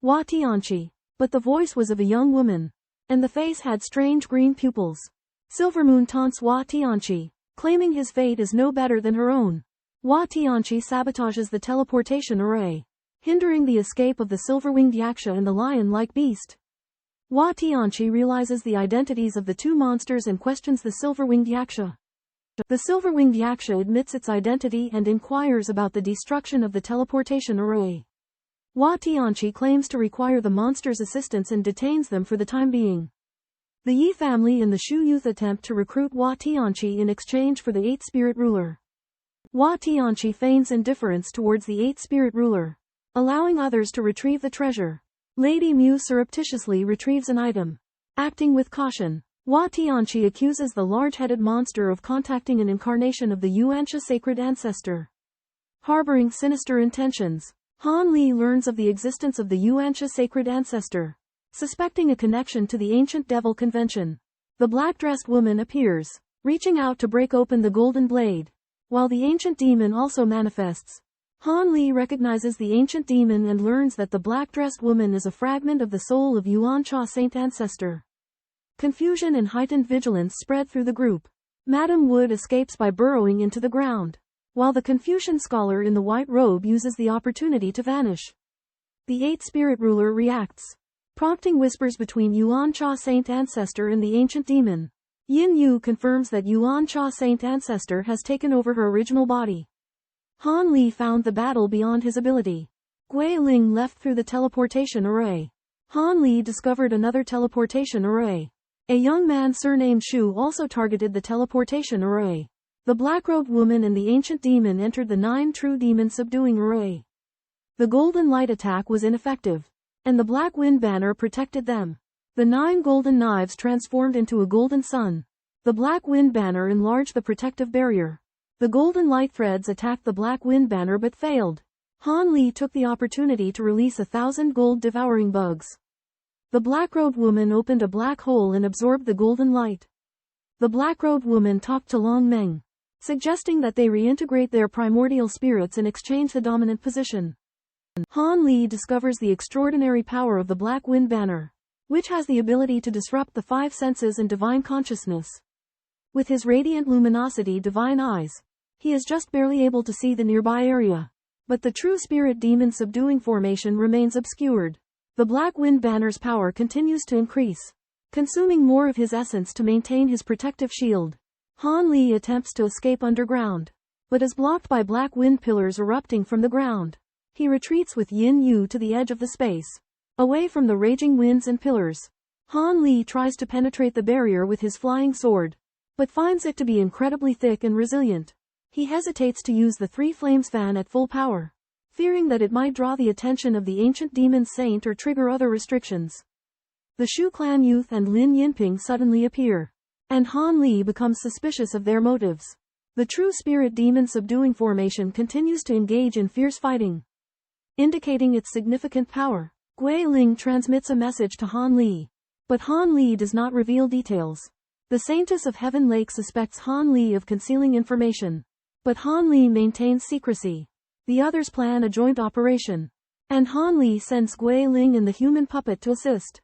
Hua Tianqi. But the voice was of a young woman, and the face had strange green pupils. Silvermoon taunts Hua Tianqi, claiming his fate is no better than her own. Hua Tianqi sabotages the teleportation array, hindering the escape of the silver-winged yaksha and the lion-like beast. Hua Tianqi realizes the identities of the 2 monsters and questions the silver-winged yaksha. The silver-winged yaksha admits its identity and inquires about the destruction of the teleportation array. Hua Tianqi claims to require the monsters' assistance and detains them for the time being. The Yi family and the Shu youth attempt to recruit Hua Tianqi in exchange for the 8 spirit ruler. Hua Tianqi feigns indifference towards the 8 spirit ruler, allowing others to retrieve the treasure. Lady Mu surreptitiously retrieves an item. Acting with caution, Hua Tianqi accuses the large-headed monster of contacting an incarnation of the Yuansha sacred ancestor. Harboring sinister intentions, Han Li learns of the existence of the Yuansha sacred ancestor. Suspecting a connection to the ancient devil convention, the black-dressed woman appears, reaching out to break open the golden blade, while the ancient demon also manifests. Han Li recognizes the ancient demon and learns that the black-dressed woman is a fragment of the soul of Yuansha saint ancestor. Confusion and heightened vigilance spread through the group. Madame Wood escapes by burrowing into the ground, while the Confucian scholar in the white robe uses the opportunity to vanish. The 8 spirit ruler reacts, prompting whispers between Yuansha saint ancestor and the ancient demon. Yin Yu confirms that Yuansha saint ancestor has taken over her original body. Han Li found the battle beyond his ability. Gui Ling left through the teleportation array. Han Li discovered another teleportation array. A young man surnamed Shu also targeted the teleportation array. The black-robed woman and the ancient demon entered the 9 true demon subduing array. The golden light attack was ineffective, and the black wind banner protected them. The 9 golden knives transformed into a golden sun. The black wind banner enlarged the protective barrier. The golden light threads attacked the black wind banner but failed. Han Li took the opportunity to release 1,000 gold devouring bugs. The black-robed woman opened a black hole and absorbed the golden light. The black-robed woman talked to Long Meng, suggesting that they reintegrate their primordial spirits and exchange the dominant position. Han Li discovers the extraordinary power of the black wind banner, which has the ability to disrupt the 5 senses and divine consciousness. With his radiant luminosity divine eyes, he is just barely able to see the nearby area. But the true spirit demon subduing formation remains obscured. The black wind banner's power continues to increase, consuming more of his essence to maintain his protective shield. Han Li attempts to escape underground, but is blocked by black wind pillars erupting from the ground. He retreats with Yin Yu to the edge of the space, away from the raging winds and pillars. Han Li tries to penetrate the barrier with his flying sword, but finds it to be incredibly thick and resilient. He hesitates to use the 3 flames fan at full power, fearing that it might draw the attention of the ancient demon saint or trigger other restrictions. The Shu clan youth and Lin Yinping suddenly appear, and Han Li becomes suspicious of their motives. The true spirit demon subduing formation continues to engage in fierce fighting, indicating its significant power. Gui Ling transmits a message to Han Li, but Han Li does not reveal details. The Saintess of Heaven Lake suspects Han Li of concealing information, but Han Li maintains secrecy. The others plan a joint operation, and Han Li sends Gui Ling and the human puppet to assist.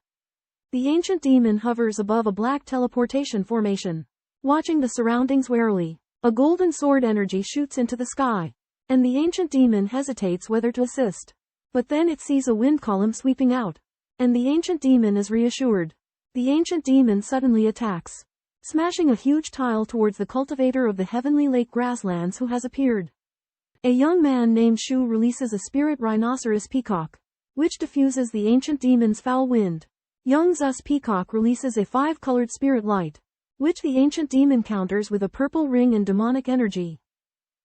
The ancient demon hovers above a black teleportation formation, watching the surroundings warily. A golden sword energy shoots into the sky, and the ancient demon hesitates whether to assist. But then it sees a wind column sweeping out, and the ancient demon is reassured. The ancient demon suddenly attacks, smashing a huge tile towards the cultivator of the heavenly lake grasslands who has appeared. A young man named Shu releases a spirit rhinoceros peacock, which diffuses the ancient demon's foul wind. Young Zeus peacock releases a 5-colored spirit light, which the ancient demon counters with a purple ring and demonic energy.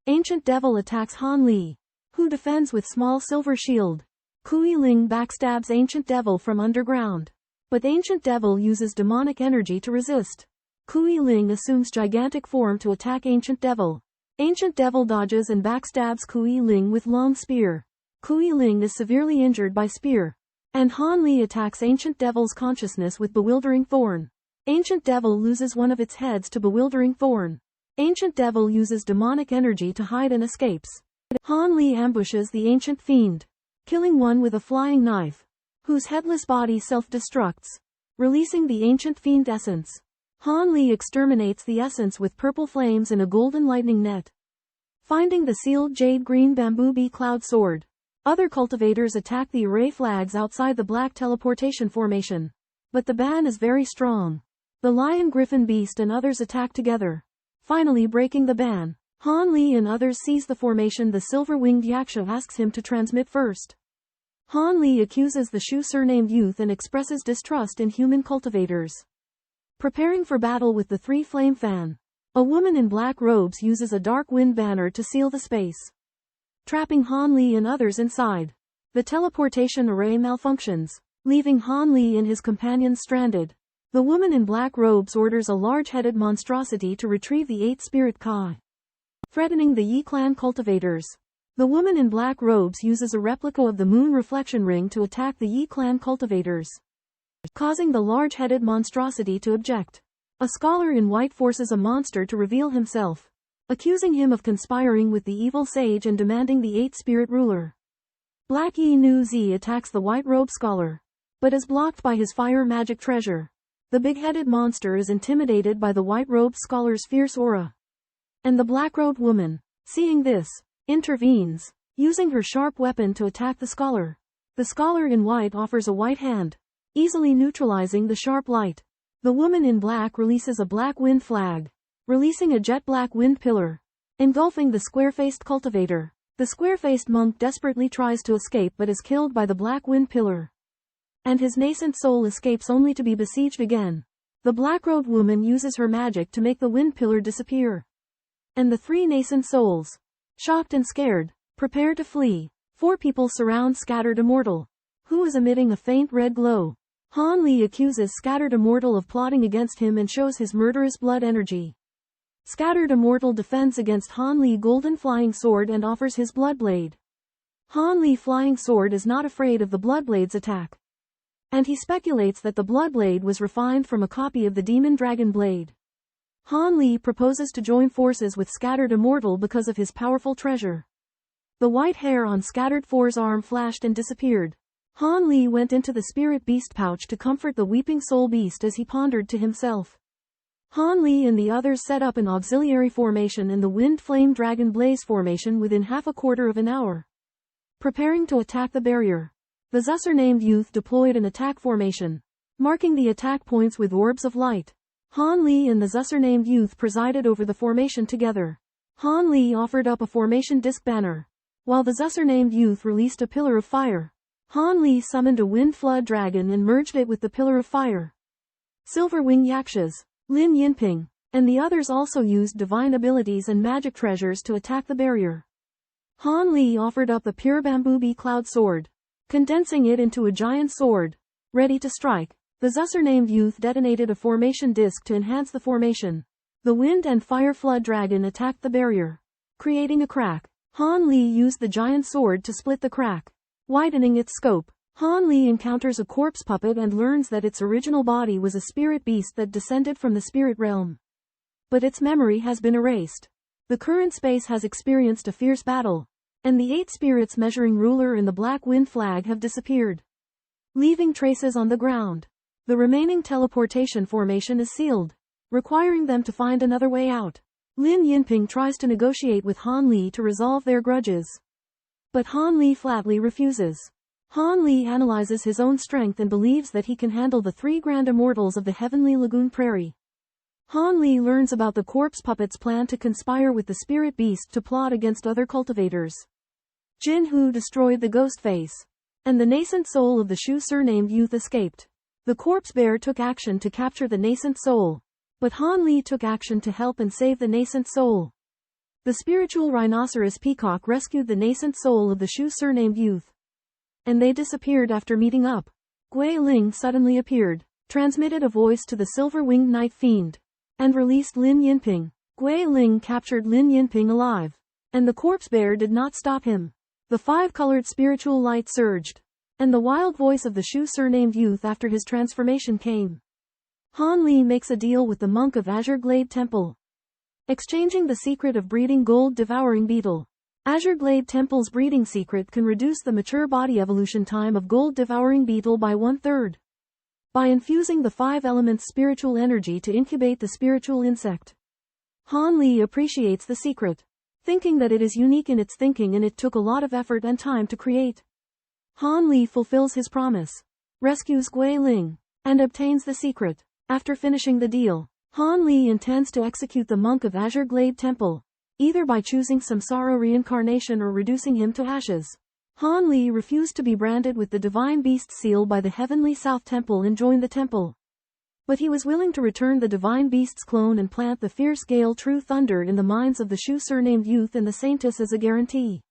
Ancient devil attacks Han Li, who defends with small silver shield. Kui Ling backstabs ancient devil from underground, but ancient devil uses demonic energy to resist. Kui Ling assumes gigantic form to attack ancient devil. Ancient devil dodges and backstabs Kui Ling with long spear. Kui Ling is severely injured by spear. And Han Li attacks Ancient Devil's consciousness with Bewildering Thorn. Ancient Devil loses one of its heads to Bewildering Thorn. Ancient Devil uses demonic energy to hide and escapes. Han Li ambushes the Ancient Fiend, killing one with a flying knife, whose headless body self-destructs, releasing the Ancient Fiend essence. Han Li exterminates the essence with purple flames in a golden lightning net. Finding the sealed jade green bamboo bee cloud sword, other cultivators attack the array flags outside the black teleportation formation. But the ban is very strong. The lion griffin beast and others attack together, finally breaking the ban. Han Li and others seize the formation. The silver-winged Yaksha asks him to transmit first. Han Li accuses the Shu surnamed youth and expresses distrust in human cultivators. Preparing for battle with the three flame fan, a woman in black robes uses a dark wind banner to seal the space, trapping Han Li and others inside. The teleportation array malfunctions, leaving Han Li and his companions stranded. The woman in black robes orders a large-headed monstrosity to retrieve the 8 spirit Kai, threatening the Yi clan cultivators. The woman in black robes uses a replica of the moon reflection ring to attack the Yi clan cultivators, causing the large-headed monstrosity to object. A scholar in white forces a monster to reveal himself, accusing him of conspiring with the evil sage and demanding the 8 spirit ruler. Black Yi Nu Zi attacks the white-robed scholar, but is blocked by his fire magic treasure. The big-headed monster is intimidated by the white-robed scholar's fierce aura. And the black-robed woman, seeing this, intervenes, using her sharp weapon to attack the scholar. The scholar in white offers a white hand, easily neutralizing the sharp light. The woman in black releases a black wind flag, releasing a jet-black wind pillar, engulfing the square-faced cultivator. The square-faced monk desperately tries to escape but is killed by the black wind pillar, and his nascent soul escapes only to be besieged again. The black-robed woman uses her magic to make the wind pillar disappear. And the 3 nascent souls, shocked and scared, prepare to flee. 4 people surround Scattered Immortal, who is emitting a faint red glow. Han Li accuses Scattered Immortal of plotting against him and shows his murderous blood energy. Scattered Immortal defends against Han Li golden flying sword and offers his bloodblade. Han Li flying sword is not afraid of the bloodblade's attack, and he speculates that the bloodblade was refined from a copy of the demon dragon blade. Han Li proposes to join forces with Scattered Immortal because of his powerful treasure. The white hair on Scattered 4's arm flashed and disappeared. Han Li went into the spirit beast pouch to comfort the weeping soul beast as he pondered to himself. Han Li and the others set up an auxiliary formation in the wind flame dragon blaze formation within half a quarter of an hour, preparing to attack the barrier. The Zusser-named youth deployed an attack formation, marking the attack points with orbs of light. Han Li and the Zusser-named youth presided over the formation together. Han Li offered up a formation disc banner, while the Zusser-named youth released a pillar of fire. Han Li summoned a wind flood dragon and merged it with the pillar of fire. Silver Wing Yakshas, Lin Yinping, and the others also used divine abilities and magic treasures to attack the barrier. Han Li offered up the pure bamboo bee cloud sword, condensing it into a giant sword, ready to strike. The Zusser-named youth detonated a formation disc to enhance the formation. The wind and fire flood dragon attacked the barrier, creating a crack. Han Li used the giant sword to split the crack, widening its scope. Han Li encounters a corpse puppet and learns that its original body was a spirit beast that descended from the spirit realm, but its memory has been erased. The current space has experienced a fierce battle, and the 8 spirits measuring ruler and the black wind flag have disappeared, leaving traces on the ground. The remaining teleportation formation is sealed, requiring them to find another way out. Lin Yinping tries to negotiate with Han Li to resolve their grudges, but Han Li flatly refuses. Han Li analyzes his own strength and believes that he can handle the 3 grand immortals of the Heavenly Lagoon Prairie. Han Li learns about the corpse puppet's plan to conspire with the spirit beast to plot against other cultivators. Jin Hu destroyed the ghost face, and the nascent soul of the Shu surnamed youth escaped. The corpse bear took action to capture the nascent soul, but Han Li took action to help and save the nascent soul. The spiritual rhinoceros peacock rescued the nascent soul of the Shu surnamed youth, and they disappeared after meeting up. Gui Ling suddenly appeared, transmitted a voice to the silver-winged night fiend, and released Lin Yinping. Gui Ling captured Lin Yinping alive. And the corpse bear did not stop him. The five-colored spiritual light surged. And the wild voice of the Shu surnamed youth after his transformation came. Han Li makes a deal with the monk of Azure Glade Temple. Exchanging the secret of breeding gold-devouring beetle. Azure Glade Temple's breeding secret can reduce the mature body evolution time of gold-devouring beetle by 1/3. By infusing the 5 elements spiritual energy to incubate the spiritual insect. Han Li appreciates the secret, thinking that it is unique in its thinking and it took a lot of effort and time to create. Han Li fulfills his promise, rescues Gui Ling, and obtains the secret. After finishing the deal, Han Li intends to execute the monk of Azure Glade Temple, either by choosing samsara reincarnation or reducing him to ashes. Han Li refused to be branded with the divine beast seal by the Heavenly South Temple and join the temple. But he was willing to return the divine beast's clone and plant the fierce gale True Thunder in the minds of the Shu surnamed youth and the saintess as a guarantee.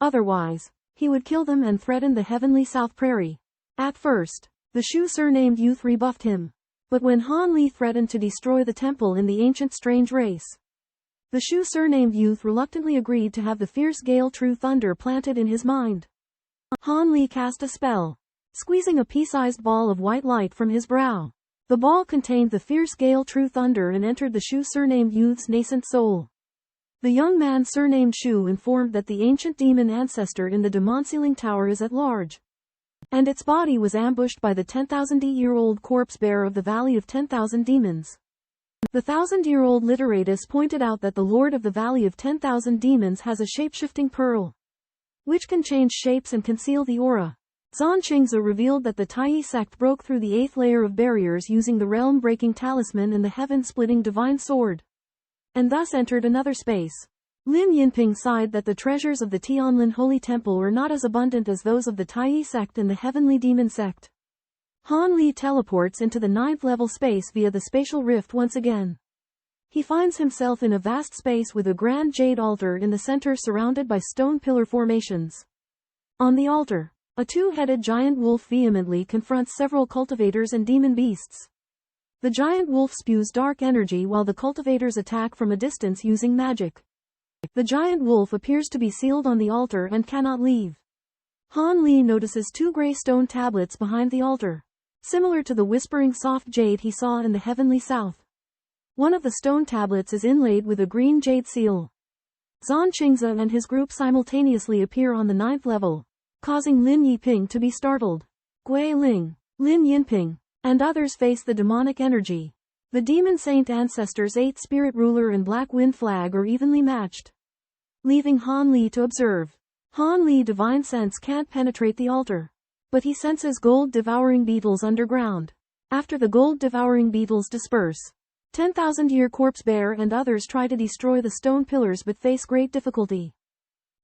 Otherwise, he would kill them and threaten the Heavenly South Prairie. At first, the Shu surnamed youth rebuffed him. But when Han Li threatened to destroy the temple in the ancient strange race, the Shu surnamed youth reluctantly agreed to have the fierce gale True Thunder planted in his mind. Han Li cast a spell, squeezing a pea-sized ball of white light from his brow. The ball contained the fierce gale True Thunder and entered the Shu surnamed youth's nascent soul. The young man surnamed Shu informed that the ancient demon ancestor in the demon ceiling tower is at large. And its body was ambushed by the 10,000-year-old corpse bearer of the Valley of 10,000 Demons. The 1,000-year-old literatus pointed out that the Lord of the Valley of 10,000 Demons has a shape-shifting pearl, which can change shapes and conceal the aura. Zhan Qingzi revealed that the Taiyi sect broke through the 8th layer of barriers using the realm-breaking talisman and the heaven-splitting divine sword, and thus entered another space. Lin Yinping sighed that the treasures of the Tianlan Holy Temple were not as abundant as those of the Taiyi sect and the Heavenly Demon sect. Han Li teleports into the 9th level space via the spatial rift once again. He finds himself in a vast space with a grand jade altar in the center surrounded by stone pillar formations. On the altar, a 2-headed giant wolf vehemently confronts several cultivators and demon beasts. The giant wolf spews dark energy while the cultivators attack from a distance using magic. The giant wolf appears to be sealed on the altar and cannot leave. Han Li notices 2 gray stone tablets behind the altar, similar to the whispering soft jade he saw in the heavenly south. One of the stone tablets is inlaid with a green jade seal. Zhan Qingzi and his group simultaneously appear on the 9th level, causing Lin Yinping to be startled. Gui Ling, Lin Yinping, and others face the demonic energy. The demon saint ancestors 8 spirit ruler and black wind flag are evenly matched, leaving Han Li to observe. Han Li divine sense can't penetrate the altar, but he senses gold-devouring beetles underground. After the gold-devouring beetles disperse, 10,000-year corpse bear and others try to destroy the stone pillars but face great difficulty.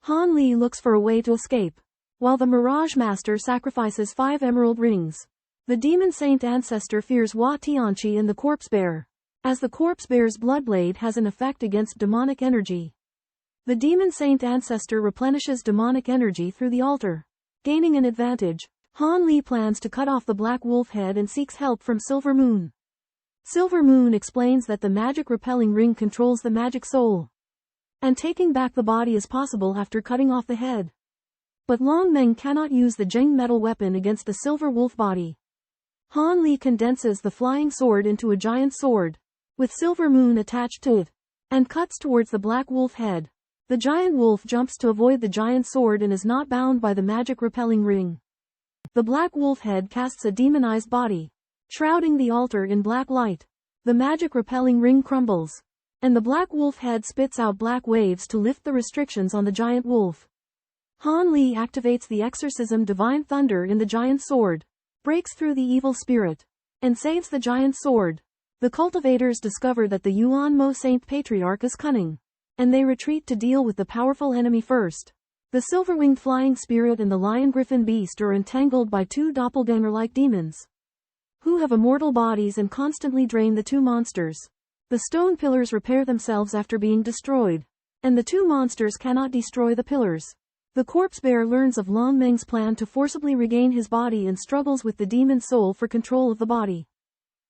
Han Li looks for a way to escape, while the Mirage Master sacrifices 5 emerald rings. The demon saint ancestor fears Hua Tianqi and the corpse bear, as the corpse bear's bloodblade has an effect against demonic energy. The demon saint ancestor replenishes demonic energy through the altar, gaining an advantage. Han Li plans to cut off the black wolf head and seeks help from Silver Moon. Silver Moon explains that the magic repelling ring controls the magic soul, and taking back the body is possible after cutting off the head. But Long Meng cannot use the Jing metal weapon against the silver wolf body. Han Li condenses the flying sword into a giant sword, with Silver Moon attached to it, and cuts towards the black wolf head. The giant wolf jumps to avoid the giant sword and is not bound by the magic repelling ring. The black wolf head casts a demonized body, shrouding the altar in black light. The magic repelling ring crumbles, and the black wolf head spits out black waves to lift the restrictions on the giant wolf. Han Li activates the exorcism Divine Thunder in the giant sword, breaks through the evil spirit, and saves the giant sword. The cultivators discover that the Yuan Mo Saint Patriarch is cunning, and they retreat to deal with the powerful enemy first. The silver-winged flying spirit and the lion griffin beast are entangled by 2 doppelganger-like demons, who have immortal bodies and constantly drain the 2 monsters. The stone pillars repair themselves after being destroyed, and the 2 monsters cannot destroy the pillars. The corpse bear learns of Long Meng's plan to forcibly regain his body and struggles with the demon soul for control of the body.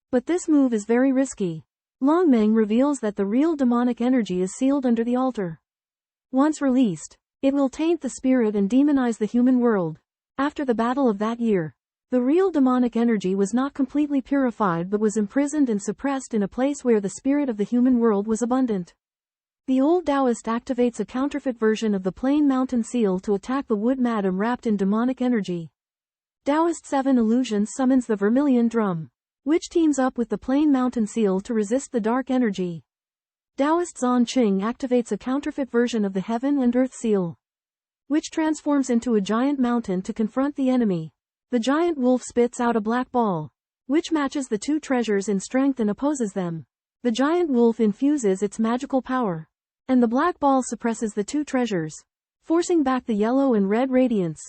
But this move is very risky. Long Meng reveals that the real demonic energy is sealed under the altar. Once released, it will taint the spirit and demonize the human world. After the battle of that year, the real demonic energy was not completely purified but was imprisoned and suppressed in a place where the spirit of the human world was abundant. The old Taoist activates a counterfeit version of the plain mountain seal to attack the wood madam wrapped in demonic energy. Taoist 7 Illusions summons the vermilion drum, which teams up with the plain mountain seal to resist the dark energy. Taoist Zan Qing activates a counterfeit version of the heaven and earth seal, which transforms into a giant mountain to confront the enemy. The giant wolf spits out a black ball, which matches the two treasures in strength and opposes them. The giant wolf infuses its magical power, and the black ball suppresses the two treasures, forcing back the yellow and red radiance.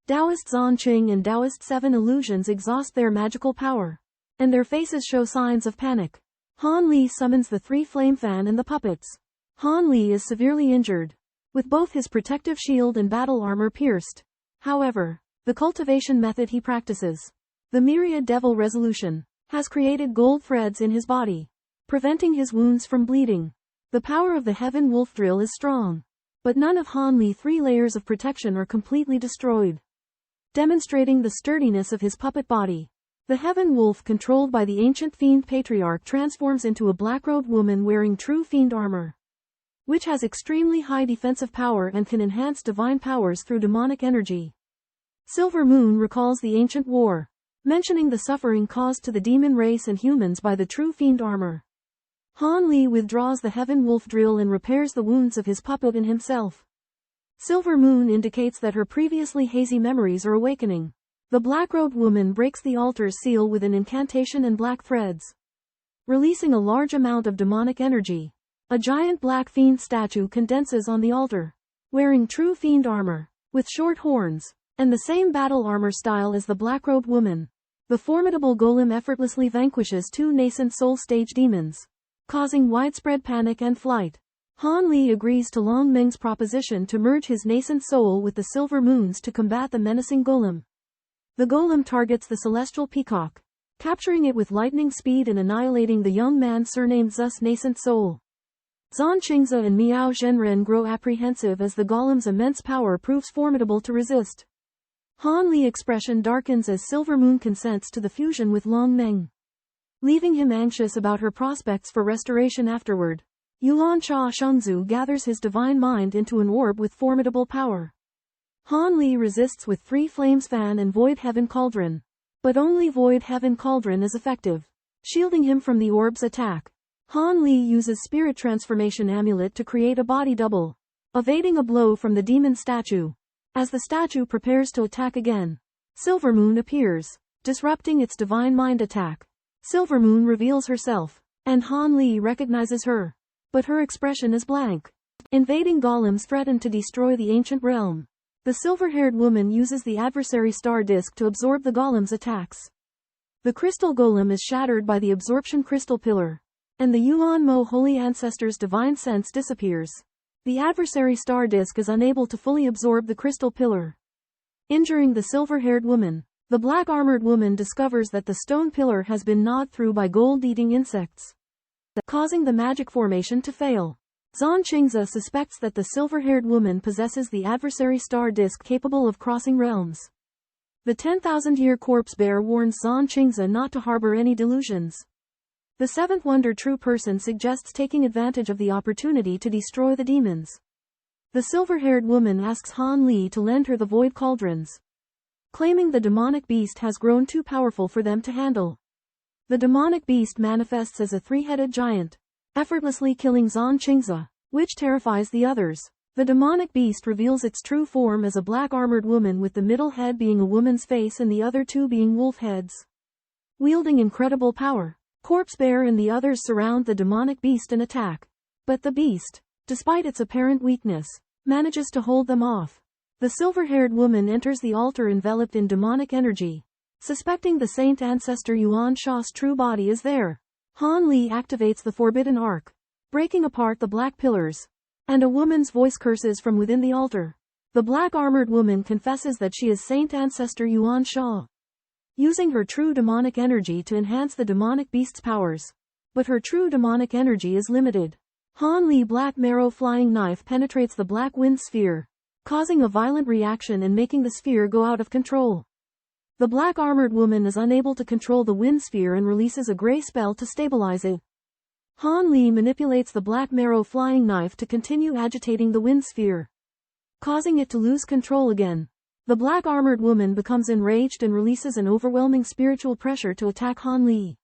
Taoist Zan Qing and Taoist 7 Illusions exhaust their magical power, and their faces show signs of panic. Han Li summons the 3 flame fan and the puppets. Han Li is severely injured, with both his protective shield and battle armor pierced. However, the cultivation method he practices, the myriad devil resolution, has created gold threads in his body, preventing his wounds from bleeding. The power of the heaven wolf drill is strong, but none of Han Li's 3 layers of protection are completely destroyed, demonstrating the sturdiness of his puppet body. The heaven wolf controlled by the ancient fiend patriarch transforms into a black-robed woman wearing true fiend armor, which has extremely high defensive power and can enhance divine powers through demonic energy. Silver Moon recalls the ancient war, mentioning the suffering caused to the demon race and humans by the true fiend armor. Han Li withdraws the heaven wolf drill and repairs the wounds of his puppet and himself. Silver Moon indicates that her previously hazy memories are awakening. The black-robed woman breaks the altar's seal with an incantation and black threads, releasing a large amount of demonic energy. A giant black fiend statue condenses on the altar, wearing true fiend armor, with short horns, and the same battle armor style as the black-robed woman. The formidable golem effortlessly vanquishes 2 Nascent Soul stage demons, causing widespread panic and flight. Han Li agrees to Long Meng's proposition to merge his Nascent Soul with the Silver Moons to combat the menacing golem. The golem targets the celestial peacock, capturing it with lightning speed and annihilating the young man surnamed Zeus Nascent Soul. Zan Qingze and Miao Zhenren grow apprehensive as the golem's immense power proves formidable to resist. Han Li's expression darkens as Silver Moon consents to the fusion with Long Meng, leaving him anxious about her prospects for restoration afterward. Yuan Sha Shengzu gathers his divine mind into an orb with formidable power. Han Li resists with 3 Flames Fan and Void Heaven Cauldron, but only Void Heaven Cauldron is effective, shielding him from the orb's attack. Han Li uses Spirit Transformation Amulet to create a body double, evading a blow from the demon statue. As the statue prepares to attack again, Silver Moon appears, disrupting its divine mind attack. Silver Moon reveals herself, and Han Li recognizes her, but her expression is blank. Invading golems threaten to destroy the ancient realm. The silver-haired woman uses the adversary star disk to absorb the golem's attacks. The crystal golem is shattered by the absorption crystal pillar, and the Yuan Mo Holy Ancestors' divine sense disappears. The adversary star disk is unable to fully absorb the crystal pillar, injuring the silver-haired woman. The black-armored woman discovers that the stone pillar has been gnawed through by gold-eating insects, causing the magic formation to fail. Zan Qingze suspects that the silver-haired woman possesses the adversary star disk capable of crossing realms. The 10,000-year corpse bear warns Zan Qingze not to harbor any delusions. The 7th wonder true person suggests taking advantage of the opportunity to destroy the demons. The silver-haired woman asks Han Li to lend her the void cauldrons, claiming the demonic beast has grown too powerful for them to handle. The demonic beast manifests as a 3-headed giant, effortlessly killing Zan Qingze, which terrifies the others. The demonic beast reveals its true form as a black-armored woman with the middle head being a woman's face and the other 2 being wolf heads, wielding incredible power. Corpse Bear and the others surround the demonic beast and attack, but the beast, despite its apparent weakness, manages to hold them off. The silver-haired woman enters the altar enveloped in demonic energy, suspecting the saint ancestor Yuan Sha's true body is there. Han Li activates the Forbidden Arc, breaking apart the black pillars, and a woman's voice curses from within the altar. The black-armored woman confesses that she is Saint Ancestor Yuan Sha, using her true demonic energy to enhance the demonic beast's powers. but her true demonic energy is limited. Han Li Black Marrow Flying Knife penetrates the black wind sphere, causing a violent reaction and making the sphere go out of control. The black armored woman is unable to control the wind sphere and releases a gray spell to stabilize it. Han Li manipulates the Black Marrow Flying Knife to continue agitating the wind sphere, causing it to lose control again. The black armored woman becomes enraged and releases an overwhelming spiritual pressure to attack Han Li.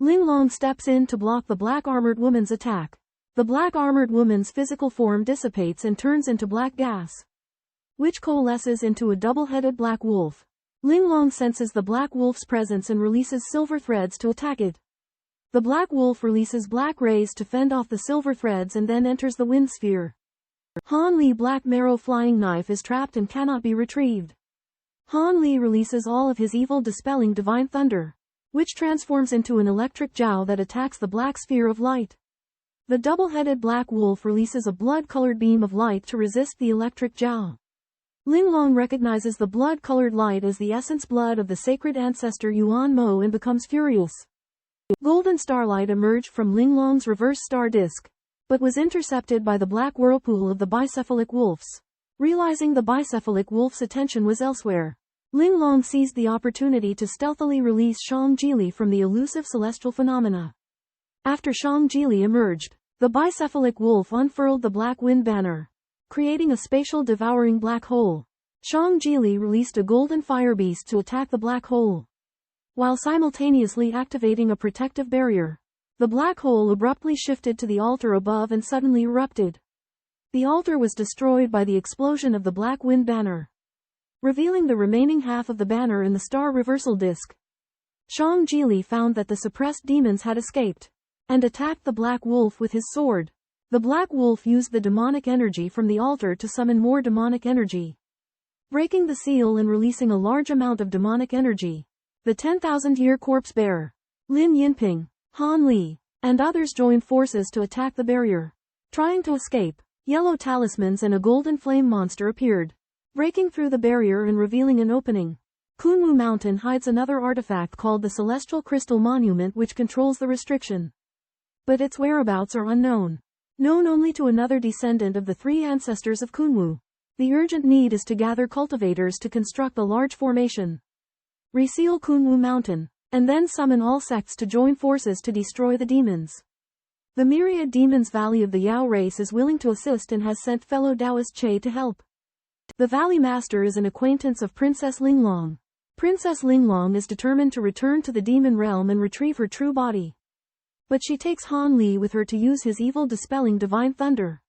Linglong steps in to block the black armored woman's attack. The black armored woman's physical form dissipates and turns into black gas, which coalesces into a double-headed black wolf. Linglong senses the black wolf's presence and releases silver threads to attack it. The black wolf releases black rays to fend off the silver threads and then enters the wind sphere. Han Li Black Marrow Flying Knife is trapped and cannot be retrieved. Han Li releases all of his evil dispelling Divine Thunder, which transforms into an electric jow that attacks the black sphere of light. The double-headed black wolf releases a blood-colored beam of light to resist the electric jow. Linglong recognizes the blood-colored light as the essence blood of the sacred ancestor Yuan Mo and becomes furious. Golden starlight emerged from Linglong's reverse star disk, but was intercepted by the black whirlpool of the bicephalic wolves. Realizing the bicephalic wolf's attention was elsewhere, Linglong seized the opportunity to stealthily release Shang Jili from the elusive celestial phenomena. After Shang Jili emerged, the bicephalic wolf unfurled the black wind banner, creating a spatial devouring black hole. Shang Jili released a golden fire beast to attack the black hole, while simultaneously activating a protective barrier. The black hole abruptly shifted to the altar above and suddenly erupted. The altar was destroyed by the explosion of the black wind banner, revealing the remaining half of the banner in the star reversal disk. Shang Jili found that the suppressed demons had escaped, and attacked the black wolf with his sword. The black wolf used the demonic energy from the altar to summon more demonic energy, breaking the seal and releasing a large amount of demonic energy. The 10,000-year corpse bearer, Lin Yinping, Han Li, and others joined forces to attack the barrier. Trying to escape, yellow talismans and a golden flame monster appeared, breaking through the barrier and revealing an opening. Kunwu Mountain hides another artifact called the Celestial Crystal Monument which controls the restriction, but its whereabouts are unknown. Known only to another descendant of the three ancestors of Kunwu. The urgent need is to gather cultivators to construct a large formation, reseal Kunwu Mountain, and then summon all sects to join forces to destroy the demons. The myriad demons valley of the Yao race is willing to assist and has sent fellow Taoist Che to help. The Valley Master is an acquaintance of Princess Linglong. Princess Linglong is determined to return to the demon realm and retrieve her true body, but she takes Han Li with her to use his evil dispelling Divine Thunder.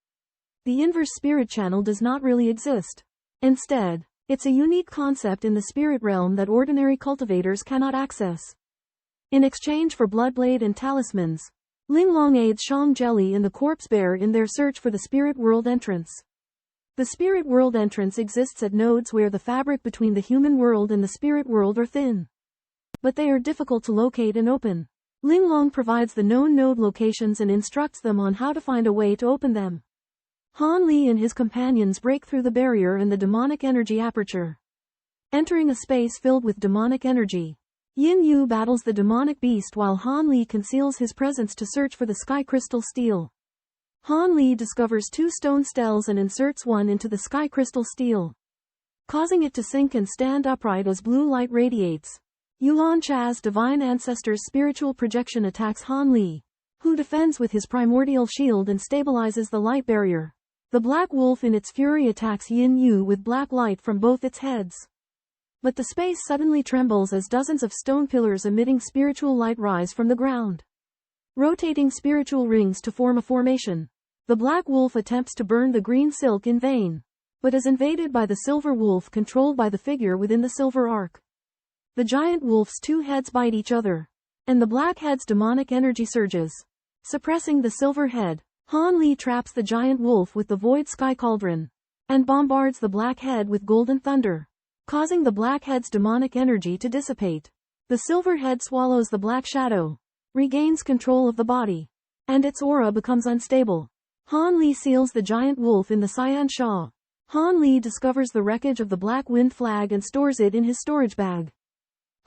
The inverse spirit channel does not really exist. Instead, it's a unique concept in the spirit realm that ordinary cultivators cannot access. In exchange for Bloodblade and talismans, Linglong aids Shang Jili and the corpse bearer in their search for the spirit world entrance. The spirit world entrance exists at nodes where the fabric between the human world and the spirit world are thin, but they are difficult to locate and open. Linglong provides the known node locations and instructs them on how to find a way to open them. Han Li and his companions break through the barrier and the demonic energy aperture, entering a space filled with demonic energy. Yin Yu battles the demonic beast while Han Li conceals his presence to search for the sky crystal steel. Han Li discovers two stone stels and inserts one into the sky crystal steel, causing it to sink and stand upright as blue light radiates. Yuan Cha's divine ancestor's spiritual projection attacks Han Li, who defends with his primordial shield and stabilizes the light barrier. The black wolf in its fury attacks Yin Yu with black light from both its heads. But the space suddenly trembles as dozens of stone pillars emitting spiritual light rise from the ground, rotating spiritual rings to form a formation. The black wolf attempts to burn the green silk in vain, but is invaded by the silver wolf controlled by the figure within the silver arc. The giant wolf's two heads bite each other, and the black head's demonic energy surges, suppressing the silver head. Han Li traps the giant wolf with the void sky cauldron, and bombards the black head with golden thunder, causing the black head's demonic energy to dissipate. The silver head swallows the black shadow, regains control of the body, and its aura becomes unstable. Han Li seals the giant wolf in the Cyan Sha. Han Li discovers the wreckage of the Black Wind flag and stores it in his storage bag.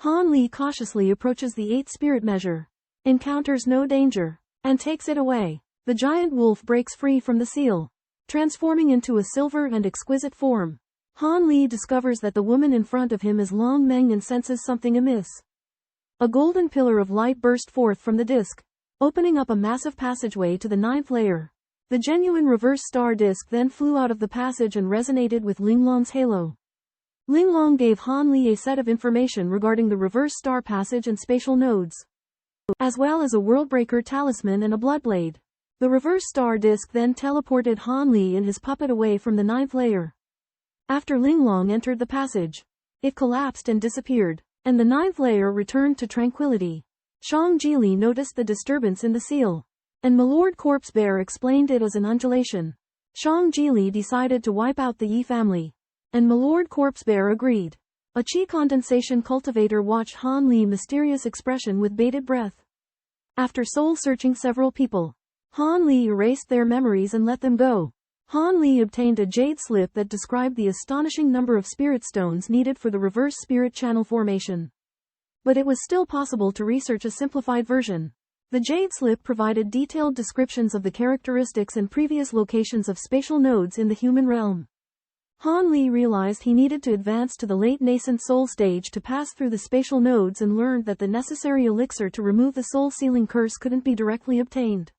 Han Li cautiously approaches the 8 spirit measure, encounters no danger, and takes it away. The giant wolf breaks free from the seal, transforming into a silver and exquisite form. Han Li discovers that the woman in front of him is Long Meng and senses something amiss. A golden pillar of light burst forth from the disc, opening up a massive passageway to the 9th layer. The genuine reverse star disc then flew out of the passage and resonated with Linglong's halo. Linglong gave Han Li a set of information regarding the reverse star passage and spatial nodes, as well as a worldbreaker talisman and a bloodblade. The reverse star disc then teleported Han Li and his puppet away from the 9th layer. After Linglong entered the passage, it collapsed and disappeared, and the 9th layer returned to tranquility. Shang Jili noticed the disturbance in the seal, and Milord Corpse Bear explained it as an undulation. Shang Jili decided to wipe out the Yi family, and Milord Corpse Bear agreed. A chi condensation cultivator watched Han Li's mysterious expression with bated breath. After soul-searching several people, Han Li erased their memories and let them go. Han Li obtained a jade slip that described the astonishing number of spirit stones needed for the reverse spirit channel formation. But it was still possible to research a simplified version. The jade slip provided detailed descriptions of the characteristics and previous locations of spatial nodes in the human realm. Han Li realized he needed to advance to the late Nascent Soul stage to pass through the spatial nodes and learned that the necessary elixir to remove the soul sealing curse couldn't be directly obtained.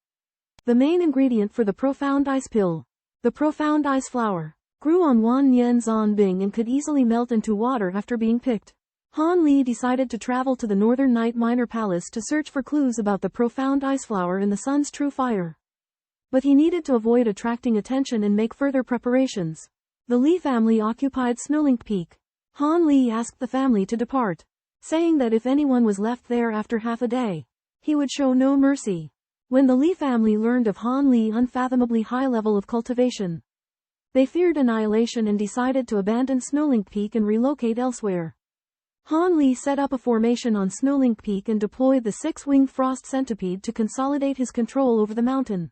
The main ingredient for the profound ice pill, the profound ice flower, grew on Wan Nian Zanbing and could easily melt into water after being picked. Han Li decided to travel to the Northern Night Minor Palace to search for clues about the profound ice flower and the sun's true fire. But he needed to avoid attracting attention and make further preparations. The Li family occupied Snowlink Peak. Han Li asked the family to depart, saying that if anyone was left there after half a day, he would show no mercy. When the Li family learned of Han Li's unfathomably high level of cultivation, they feared annihilation and decided to abandon Snowlink Peak and relocate elsewhere. Han Li set up a formation on Snowlink Peak and deployed the 6-winged frost centipede to consolidate his control over the mountain.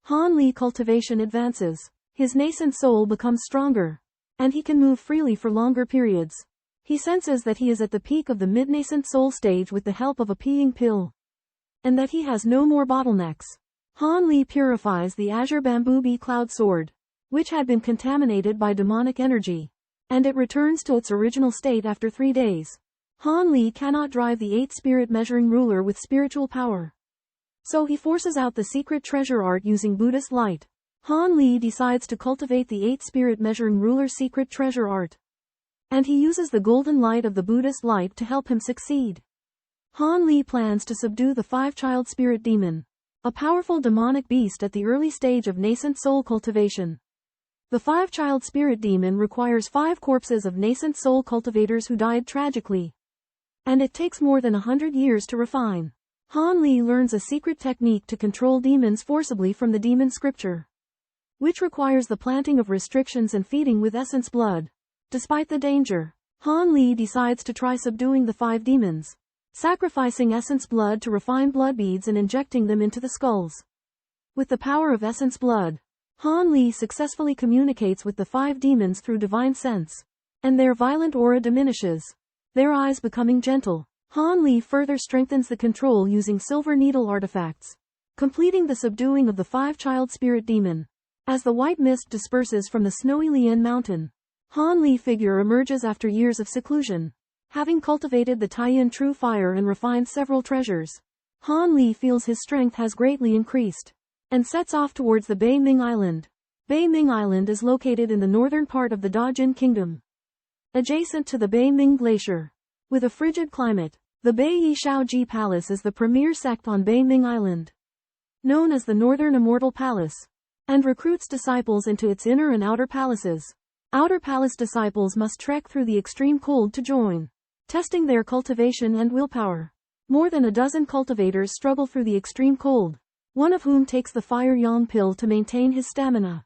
Han Li's cultivation advances. His nascent soul becomes stronger, and he can move freely for longer periods. He senses that he is at the peak of the mid-nascent soul stage with the help of a peeing pill, and that he has no more bottlenecks. Han Li purifies the Azure Bamboo Bee Cloud Sword, which had been contaminated by demonic energy, and it returns to its original state after 3 days. Han Li cannot drive the 8 spirit measuring ruler with spiritual power, so he forces out the secret treasure art using Buddhist light. Han Li decides to cultivate the 8 spirit measuring ruler secret treasure art, and he uses the golden light of the Buddhist light to help him succeed. Han Li plans to subdue the 5-child spirit demon, a powerful demonic beast at the early stage of nascent soul cultivation. The 5-child spirit demon requires 5 corpses of nascent soul cultivators who died tragically, and it takes more than 100 years to refine. Han Li learns a secret technique to control demons forcibly from the demon scripture, which requires the planting of restrictions and feeding with essence blood. Despite the danger, Han Li decides to try subduing the 5 demons, sacrificing essence blood to refine blood beads and injecting them into the skulls. With the power of essence blood, Han Li successfully communicates with the 5 demons through divine sense, and their violent aura diminishes, their eyes becoming gentle. Han Li further strengthens the control using silver needle artifacts, completing the subduing of the 5-child spirit demon. As the white mist disperses from the snowy Lian mountain, Han Li figure emerges after years of seclusion. Having cultivated the Tianlan true fire and refined several treasures, Han Li feels his strength has greatly increased, and sets off towards the Bei Ming Island. Bei Ming Island is located in the northern part of the Dajin Kingdom, adjacent to the Bei Ming Glacier. With a frigid climate, the Bei Yi Shaoji Palace is the premier sect on Bei Ming Island, known as the Northern Immortal Palace, and recruits disciples into its inner and outer palaces. Outer palace disciples must trek through the extreme cold to join, testing their cultivation and willpower. More than a dozen cultivators struggle through the extreme cold, one of whom takes the fire yang pill to maintain his stamina.